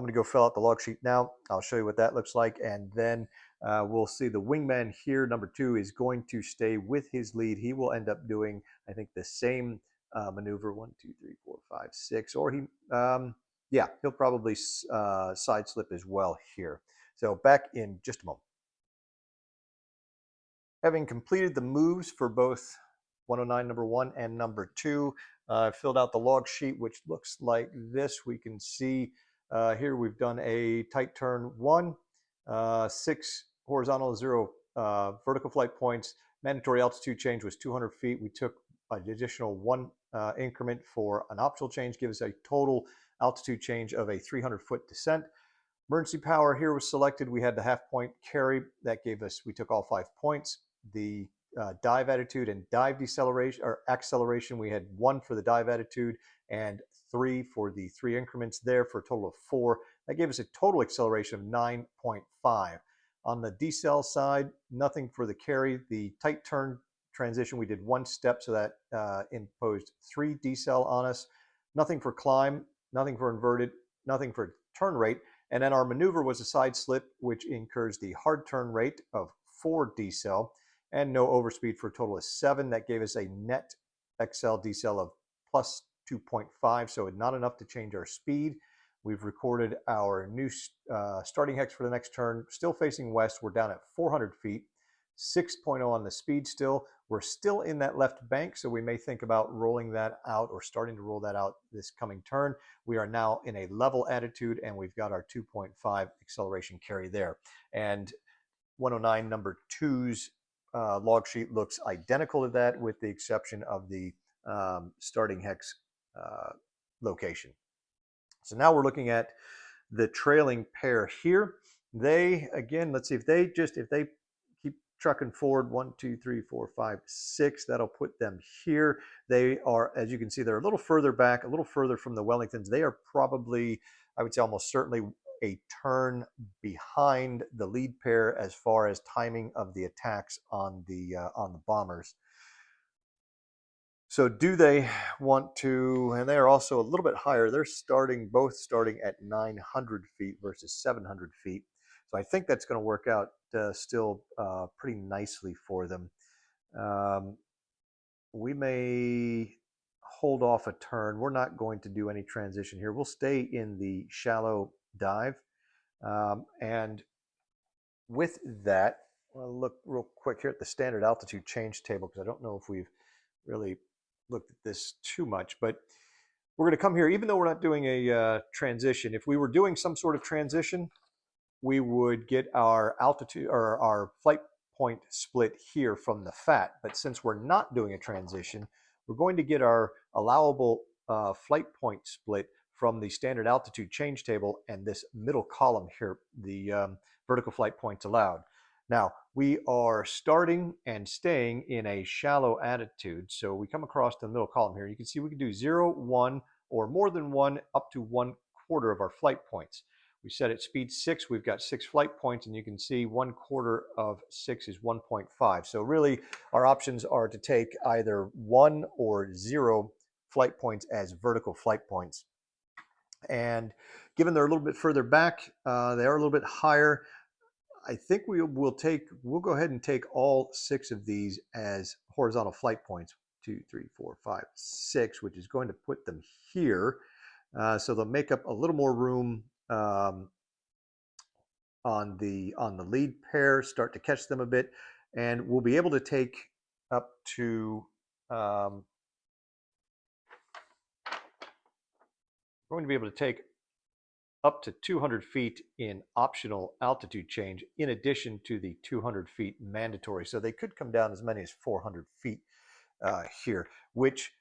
going to go fill out the log sheet now. I'll show you what that looks like, and then we'll see the wingman here, number 2, is going to stay with his lead. He will end up doing, I think, the same maneuver, 1, 2, 3, 4, 5, 6, or he, yeah, he'll probably side slip as well here. So back in just a moment. Having completed the moves for both 109 number 1 and number 2, filled out the log sheet, which looks like this. We can see here we've done a tight turn 1, 6 horizontal, 0 vertical flight points. Mandatory altitude change was 200 feet. We took an additional 1 increment for an optional change, gives us a total altitude change of a 300-foot descent. Emergency power here was selected. We had the half-point carry. That gave us, we took all 5 points. The dive attitude and dive deceleration or acceleration, we had 1 for the dive attitude and 3 for the 3 increments there, for a total of 4. That gave us a total acceleration of 9.5. On the decel side, nothing for the carry. The tight turn transition, we did 1 step, so that imposed 3 decel on us. Nothing for climb, nothing for inverted, nothing for turn rate. And then our maneuver was a side slip, which incurs the hard turn rate of 4 decel, and no overspeed, for a total of 7. That gave us a net XL decel of plus 2.5, so not enough to change our speed. We've recorded our new starting hex for the next turn, still facing west. We're down at 400 feet, 6.0 on the speed still. We're still in that left bank, so we may think about rolling that out or starting to roll that out this coming turn. We are now in a level attitude, and we've got our 2.5 acceleration carry there. And 109 number 2's log sheet looks identical to that, with the exception of the starting hex location. So now we're looking at the trailing pair here. They, again, let's see if they keep trucking forward, 1, 2, 3, 4, 5, 6, that'll put them here. They are, as you can see, they're a little further back, a little further from the Wellingtons. They are probably, I would say, almost certainly a turn behind the lead pair as far as timing of the attacks on the bombers. So do they want to, and they are also a little bit higher. They're both starting at 900 feet versus 700 feet. So I think that's going to work out still pretty nicely for them. We may hold off a turn. We're not going to do any transition here. We'll stay in the shallow dive. And with that, I'll look real quick here at the standard altitude change table, because I don't know if we've really looked at this too much, but we're going to come here, even though we're not doing a transition. If we were doing some sort of transition, we would get our altitude or our flight point split here from the FAT. But since we're not doing a transition, we're going to get our allowable flight point split from the standard altitude change table and this middle column here, the vertical flight points allowed. Now, we are starting and staying in a shallow attitude. So we come across the middle column here. You can see we can do 0, 1, or more than 1, up to 1/4 of our flight points. We set at speed 6, we've got 6 flight points, and you can see 1/4 of 6 is 1.5. So really, our options are to take either 1 or 0 flight points as vertical flight points. And given they're a little bit further back, they are a little bit higher, I think we'll go ahead and take all 6 of these as horizontal flight points, 2, 3, 4, 5, 6, which is going to put them here. So they'll make up a little more room on the lead pair, start to catch them a bit, and we'll be able to take up to we're going to be able to take up to 200 feet in optional altitude change in addition to the 200 feet mandatory. So they could come down as many as 400 feet here, which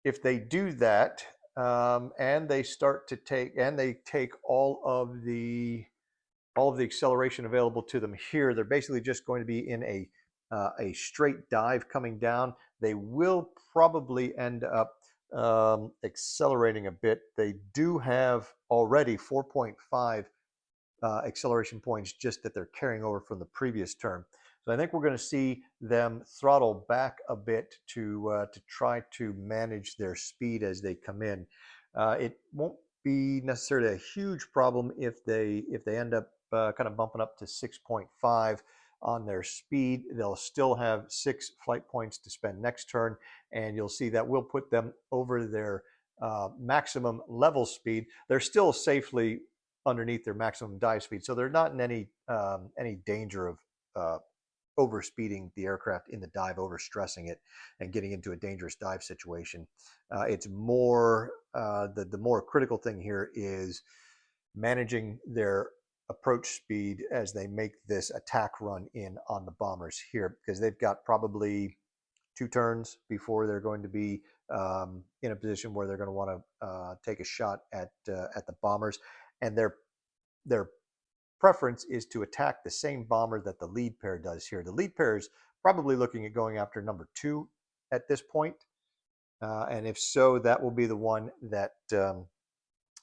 if they do that, and they start to take and they take all of the acceleration available to them here, they're basically just going to be in a straight dive coming down. They will probably end up accelerating a bit. They do have already 4.5 acceleration points just that they're carrying over from the previous term. So I think we're going to see them throttle back a bit to try to manage their speed as they come in. It won't be necessarily a huge problem if they end up kind of bumping up to 6.5 on their speed. They'll still have 6 flight points to spend next turn, and you'll see that will put them over their maximum level speed. They're still safely underneath their maximum dive speed, so they're not in any danger of overspeeding the aircraft in the dive, overstressing it, and getting into a dangerous dive situation. It's more the more critical thing here is managing their approach speed as they make this attack run in on the bombers here, because they've got probably 2 turns before they're going to be in a position where they're going to want to take a shot at the bombers, and their preference is to attack the same bomber that the lead pair does here. The lead pair is probably looking at going after number 2 at this point, and if so, that will be the one that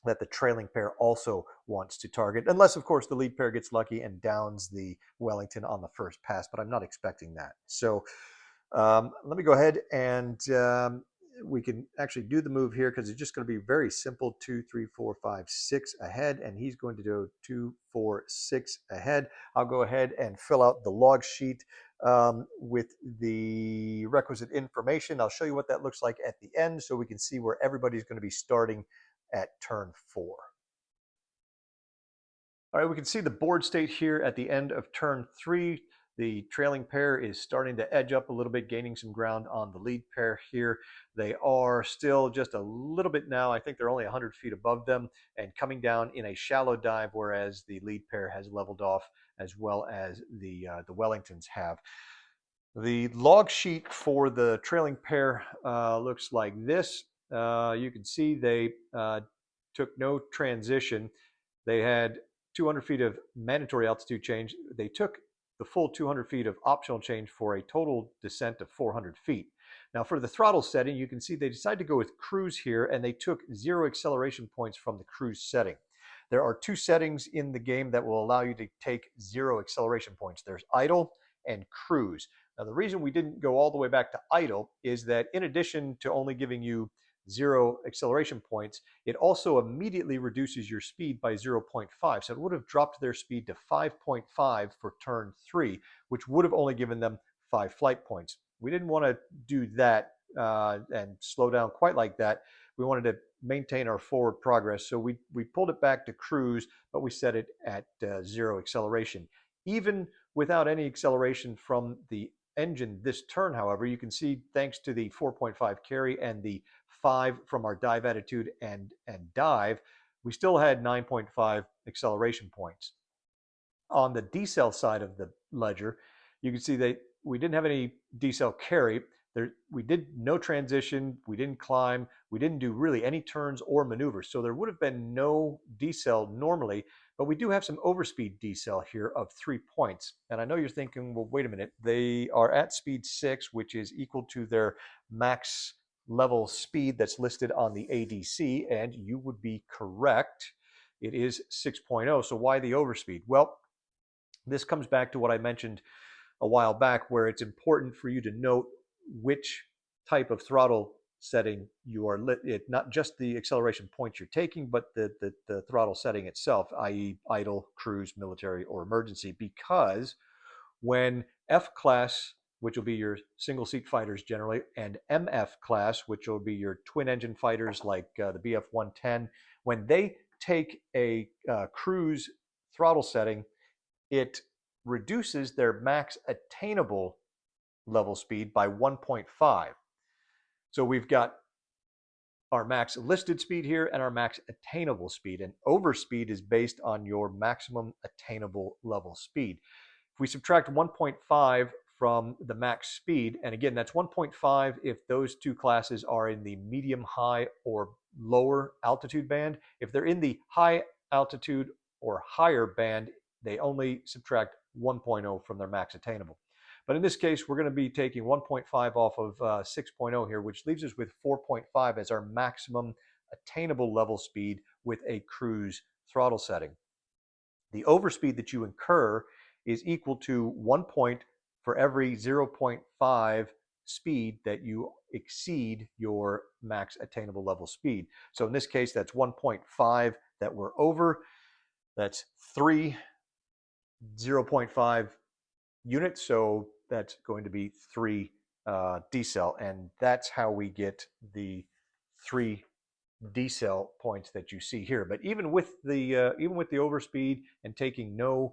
that the trailing pair also wants to target, unless of course the lead pair gets lucky and downs the Wellington on the first pass, but I'm not expecting that. So let me go ahead and we can actually do the move here, because it's just going to be very simple. 2, 3, 4, 5, 6 ahead, and he's going to do 2, 4, 6 ahead. I'll go ahead and fill out the log sheet with the requisite information. I'll show you what that looks like at the end so we can see where everybody's going to be starting at turn 4. All right, we can see the board state here at the end of turn 3. The trailing pair is starting to edge up a little bit, gaining some ground on the lead pair here. They are still just a little bit now. I think they're only 100 feet above them and coming down in a shallow dive, whereas the lead pair has leveled off as well as the Wellingtons have. The log sheet for the trailing pair looks like this. You can see they took no transition. They had 200 feet of mandatory altitude change. They took the full 200 feet of optional change for a total descent of 400 feet. Now for the throttle setting, you can see they decided to go with cruise here, and they took 0 acceleration points from the cruise setting. There are 2 settings in the game that will allow you to take 0 acceleration points. There's idle and cruise. Now the reason we didn't go all the way back to idle is that in addition to only giving you 0 acceleration points, it also immediately reduces your speed by 0.5. So it would have dropped their speed to 5.5 for turn 3, which would have only given them 5 flight points. We didn't want to do that and slow down quite like that. We wanted to maintain our forward progress, so we pulled it back to cruise, but we set it at 0 acceleration. Even without any acceleration from the engine this turn, however, you can see thanks to the 4.5 carry and the 5 from our dive attitude and dive, we still had 9.5 acceleration points. On the decel side of the ledger, you can see that we didn't have any decel carry. We did no transition, we didn't climb, we didn't do really any turns or maneuvers. So there would have been no decel normally, but we do have some overspeed decel here of 3 points. And I know you're thinking, well, wait a minute, they are at speed 6, which is equal to their max level speed that's listed on the ADC, and you would be correct. It is 6.0. So why the overspeed? Well, this comes back to what I mentioned a while back, where it's important for you to note which type of throttle setting you are not just the acceleration points you're taking, but the throttle setting itself, i.e. idle, cruise, military, or emergency, because when F class, which will be your single seat fighters generally, and MF class, which will be your twin engine fighters like the BF-110, when they take a cruise throttle setting, it reduces their max attainable level speed by 1.5. So we've got our max listed speed here and our max attainable speed. And overspeed is based on your maximum attainable level speed. If we subtract 1.5 from the max speed, and again, that's 1.5 if those two classes are in the medium, high, or lower altitude band. If they're in the high altitude or higher band, they only subtract 1.0 from their max attainable. But in this case, we're going to be taking 1.5 off of 6.0 here, which leaves us with 4.5 as our maximum attainable level speed with a cruise throttle setting. The overspeed that you incur is equal to 1 point for every 0.5 speed that you exceed your max attainable level speed. So in this case, that's 1.5 that we're over. That's 0.5 units, so that's going to be 3 decel, and that's how we get the 3 decel points that you see here. But even with the overspeed and taking no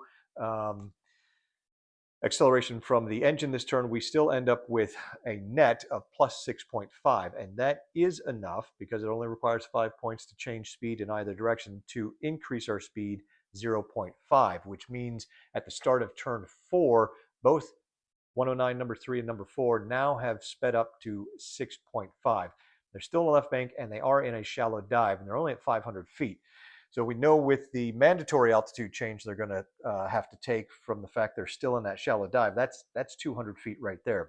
acceleration from the engine this turn, we still end up with a net of plus 6.5, and that is enough, because it only requires 5 points to change speed in either direction, to increase our speed 0.5, which means at the start of turn 4, both 109 number 3 and number 4 now have sped up to 6.5. They're still in the left bank, and they are in a shallow dive, and they're only at 500 feet. So we know with the mandatory altitude change they're going to have to take from the fact they're still in that shallow dive, that's 200 feet right there.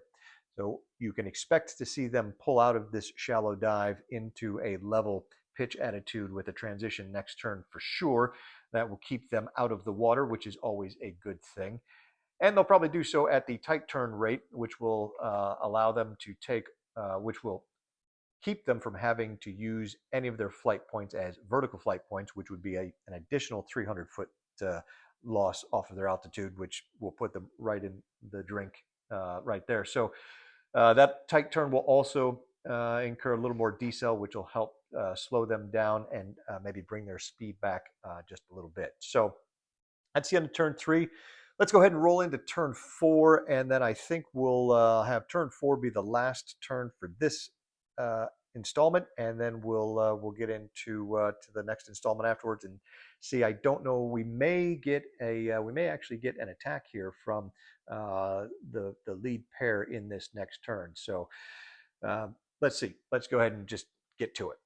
So you can expect to see them pull out of this shallow dive into a level pitch attitude with a transition next turn for sure. That will keep them out of the water, which is always a good thing. And they'll probably do so at the tight turn rate, which will allow them to take, which will keep them from having to use any of their flight points as vertical flight points, which would be an additional 300-foot loss off of their altitude, which will put them right in the drink right there. So that tight turn will also incur a little more decel, which will help slow them down and maybe bring their speed back just a little bit. So that's the end of turn 3. Let's go ahead and roll into turn 4, and then I think we'll have turn 4 be the last turn for this installment, and then we'll get into to the next installment afterwards and see. I don't know. We may actually get an attack here from the lead pair in this next turn. So let's see. Let's go ahead and just get to it.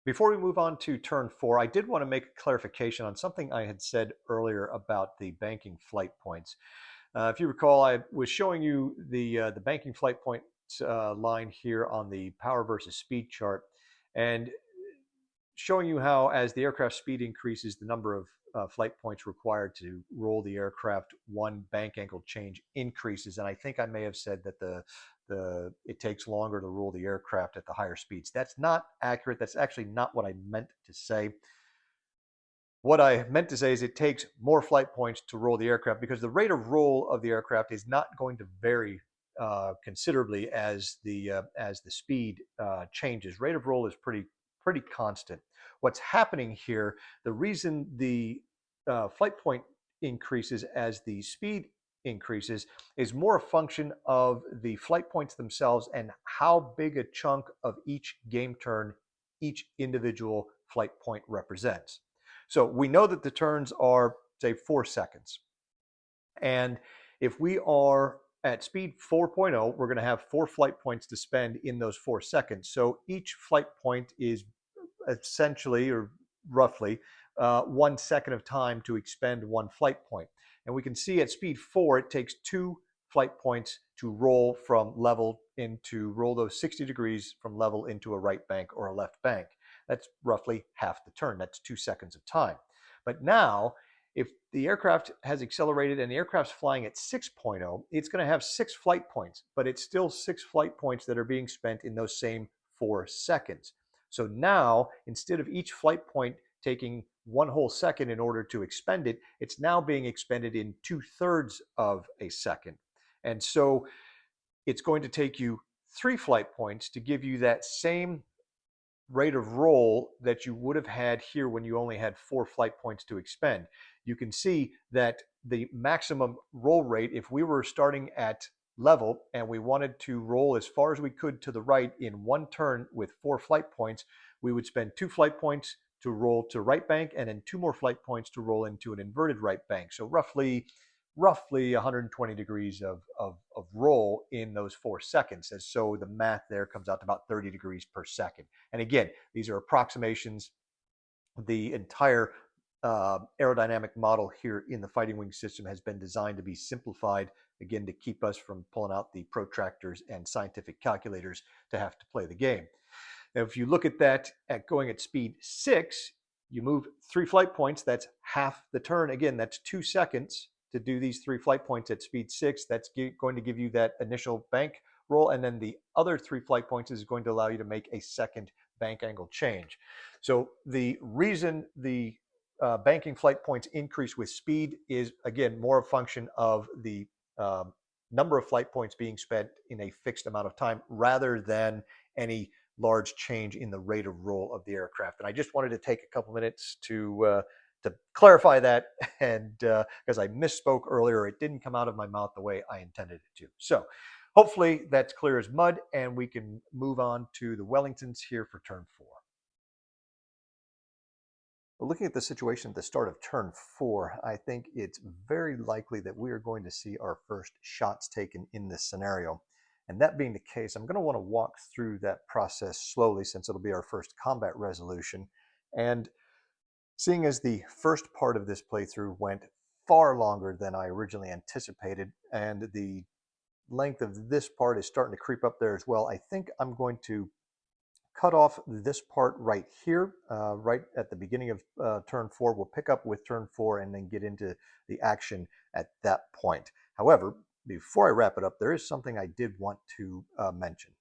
Before we move on to turn 4, I did want to make a clarification on something I had said earlier about the banking flight points. If you recall, I was showing you the banking flight points line here on the power versus speed chart, and showing you how as the aircraft speed increases, the number of flight points required to roll the aircraft one bank angle change increases. And I think I may have said that it takes longer to roll the aircraft at the higher speeds. That's not accurate. That's actually not what I meant to say. What I meant to say is it takes more flight points to roll the aircraft, because the rate of roll of the aircraft is not going to vary considerably as the speed changes. Rate of roll is pretty constant. What's happening here, the reason the flight point increases as the speed increases, is more a function of the flight points themselves and how big a chunk of each game turn each individual flight point represents. So we know that the turns are, say, 4 seconds. And if we are at speed 4.0, we're going to have 4 flight points to spend in those 4 seconds. So each flight point is essentially, or roughly, 1 second of time to expend 1 flight point. And we can see at speed 4, it takes 2 flight points to roll those 60 degrees from level into a right bank or a left bank. That's roughly half the turn. That's 2 seconds of time. But now, if the aircraft has accelerated and the aircraft's flying at 6.0, it's going to have 6 flight points, but it's still 6 flight points that are being spent in those same 4 seconds. So now, instead of each flight point taking 1 whole second in order to expend it, it's now being expended in 2/3 of a second. And so it's going to take you 3 flight points to give you that same rate of roll that you would have had here when you only had 4 flight points to expend. you can see that the maximum roll rate, if we were starting at level and we wanted to roll as far as we could to the right in one turn with 4 flight points, we would spend 2 flight points to roll to right bank and then 2 more flight points to roll into an inverted right bank. So roughly 120 degrees of roll in those 4 seconds. And so the math there comes out to about 30 degrees per second. And again, these are approximations. The entire aerodynamic model here in the Fighting Wing system has been designed to be simplified, again, to keep us from pulling out the protractors and scientific calculators to have to play the game. Now, if you look at that at going at speed 6, you move 3 flight points, that's half the turn. Again, that's 2 seconds to do these 3 flight points at speed 6. That's going to give you that initial bank roll, and then the other 3 flight points is going to allow you to make a second bank angle change. So the reason the banking flight points increase with speed is, again, more a function of the number of flight points being spent in a fixed amount of time rather than any large change in the rate of roll of the aircraft. And I just wanted to take a couple minutes to clarify that, and because I misspoke earlier, it didn't come out of my mouth the way I intended it to. So hopefully that's clear as mud, and we can move on to the Wellingtons here for turn 4. Well, looking at the situation at the start of turn 4, I think it's very likely that we are going to see our first shots taken in this scenario. And that being the case, I'm going to want to walk through that process slowly since it'll be our first combat resolution. And seeing as the first part of this playthrough went far longer than I originally anticipated, and the length of this part is starting to creep up there as well, I think I'm going to cut off this part right here, right at the beginning of turn 4. We'll pick up with turn 4 and then get into the action at that point. However, before I wrap it up, there is something I did want to mention.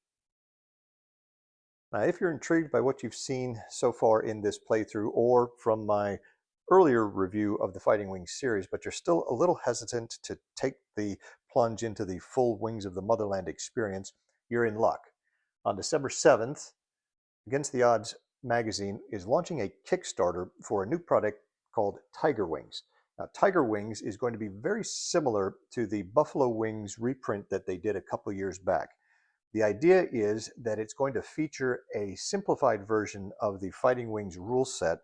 Now, if you're intrigued by what you've seen so far in this playthrough or from my earlier review of the Fighting Wings series, but you're still a little hesitant to take the plunge into the full Wings of the Motherland experience, you're in luck. On December 7th, Against the Odds magazine is launching a Kickstarter for a new product called Tiger Wings. Now, Tiger Wings is going to be very similar to the Buffalo Wings reprint that they did a couple years back. The idea is that it's going to feature a simplified version of the Fighting Wings rule set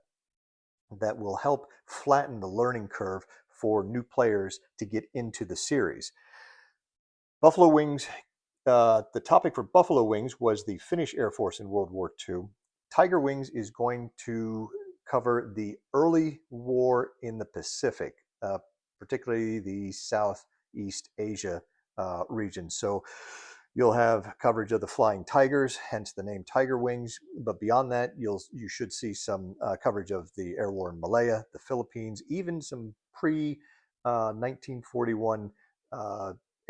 that will help flatten the learning curve for new players to get into the series. Buffalo Wings, the topic for Buffalo Wings was the Finnish Air Force in World War II. Tiger Wings is going to cover the early war in the Pacific, particularly the Southeast Asia region. So you'll have coverage of the Flying Tigers, hence the name Tiger Wings. But beyond that, you should see some coverage of the air war in Malaya, the Philippines, even some pre-1941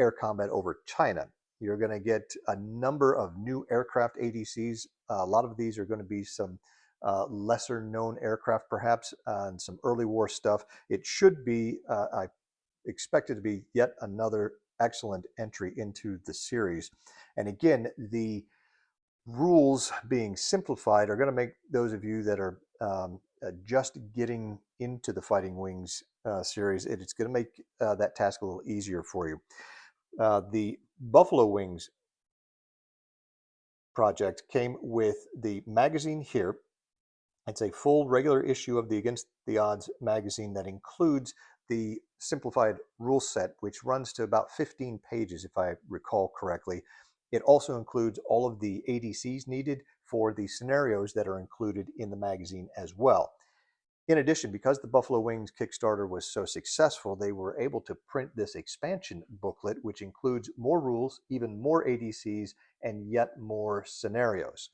air combat over China. You're going to get a number of new aircraft ADCs. A lot of these are going to be some lesser known aircraft, perhaps, and some early war stuff. It should be, I expect it to be yet another excellent entry into the series. And again, the rules being simplified are going to make those of you that are just getting into the Fighting Wings series, it's going to make that task a little easier for you. The Buffalo Wings project came with the magazine here. It's a full regular issue of the Against the Odds magazine that includes the simplified rule set, which runs to about 15 pages, if I recall correctly. It also includes all of the ADCs needed for the scenarios that are included in the magazine as well. In addition, because the Buffalo Wings Kickstarter was so successful, they were able to print this expansion booklet, which includes more rules, even more ADCs, and yet more scenarios.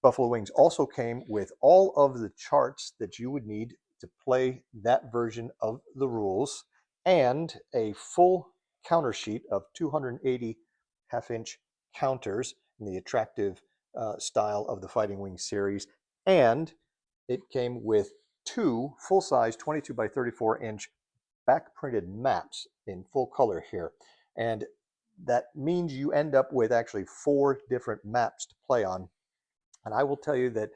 Buffalo Wings also came with all of the charts that you would need to play that version of the rules, and a full counter sheet of 280 half-inch counters in the attractive style of the Fighting Wings series, and it came with 2 full-size 22 by 34 inch back printed maps in full color here. And that means you end up with actually 4 different maps to play on. And I will tell you that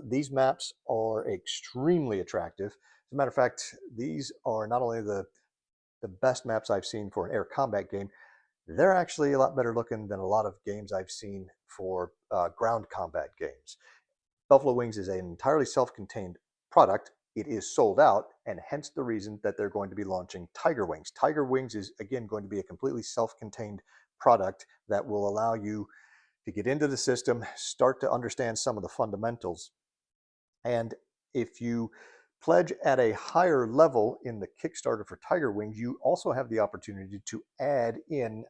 these maps are extremely attractive. As a a matter of fact, these are not only the best maps I've seen for an air combat game, they're actually a lot better looking than a lot of games I've seen for ground combat games. Buffalo Wings is an entirely self-contained product. It is sold out, and hence the reason that they're going to be launching Tiger Wings. Tiger Wings is, again, going to be a completely self-contained product that will allow you to get into the system, start to understand some of the fundamentals. And if you pledge at a higher level in the Kickstarter for Tiger Wings, you also have the opportunity to add in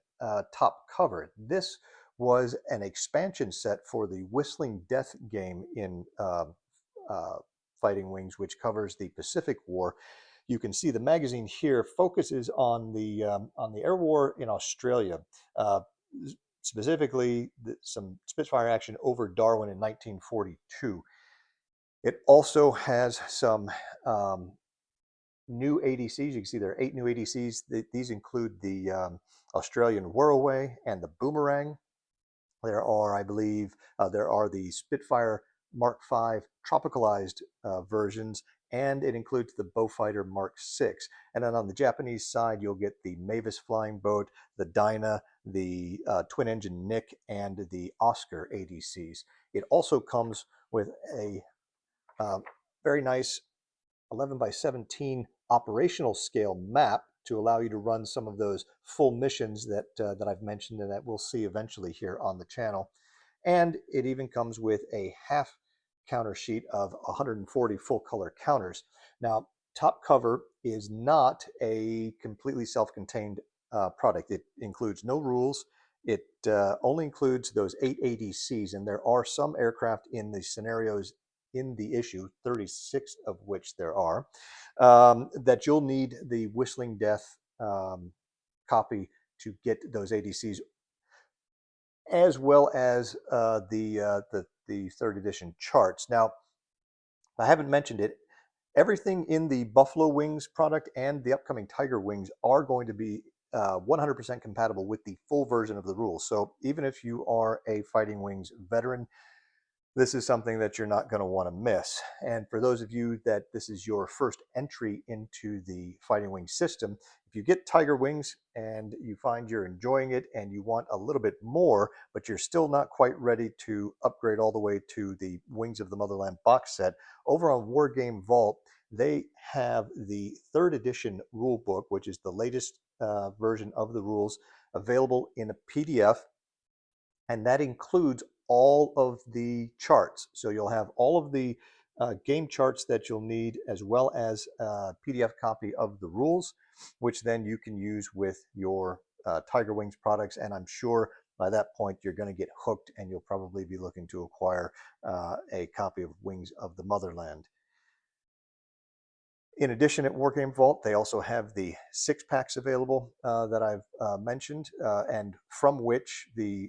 top cover. This was an expansion set for the Whistling Death game in uh, Fighting Wings, which covers the Pacific War. You can see the magazine here focuses on the air war in Australia, uh, specifically some Spitfire action over Darwin in 1942. It also has some new ADCs. You can see there are 8 new ADCs. These include the Australian Whirlaway and the Boomerang. There are, I believe, there are the Spitfire Mark V tropicalized versions, and it includes the Beaufighter Mark VI. And then on the Japanese side, you'll get the Mavis flying boat, the Dyna, the twin engine Nick, and the Oscar ADCs. It also comes with a very nice 11 by 17 operational scale map to allow you to run some of those full missions that I've mentioned and that we'll see eventually here on the channel. And it even comes with a half counter sheet of 140 full color counters. Now, top cover is not a completely self-contained product. It includes no rules. It only includes those 8 ADCs, and there are some aircraft in the scenarios in the issue, 36 of which there are, that you'll need the Whistling Death copy to get those ADCs, as well as the third edition charts. Now, I haven't mentioned it. Everything in the Buffalo Wings product and the upcoming Tiger Wings are going to be 100% compatible with the full version of the rules. So even if you are a Fighting Wings veteran, this is something that you're not going to want to miss. And for those of you that this is your first entry into the Fighting Wings system, if you get Tiger Wings and you find you're enjoying it and you want a little bit more, but you're still not quite ready to upgrade all the way to the Wings of the Motherland box set, over on Wargame Vault, they have the 3rd edition rule book, which is the latest version of the rules, available in a PDF, and that includes all of the charts. So you'll have all of the game charts that you'll need, as well as a PDF copy of the rules, which then you can use with your Tiger Wings products. And I'm sure by that point you're going to get hooked, and you'll probably be looking to acquire a copy of Wings of the Motherland. In addition, at Wargame Vault, they also have the 6-packs available that I've mentioned, and from which the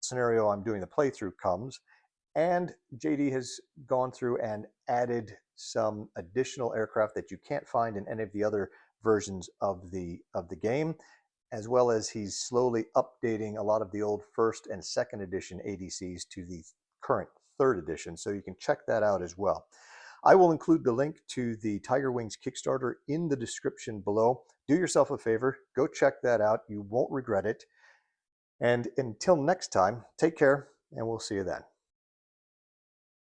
scenario I'm doing the playthrough comes. And JD has gone through and added some additional aircraft that you can't find in any of the other versions of the game, as well as he's slowly updating a lot of the old 1st and 2nd edition ADCs to the current 3rd edition, so you can check that out as well. I will include the link to the Tiger Wings Kickstarter in the description below. Do yourself a favor, go check that out. You won't regret it. And until next time, take care, and we'll see you then.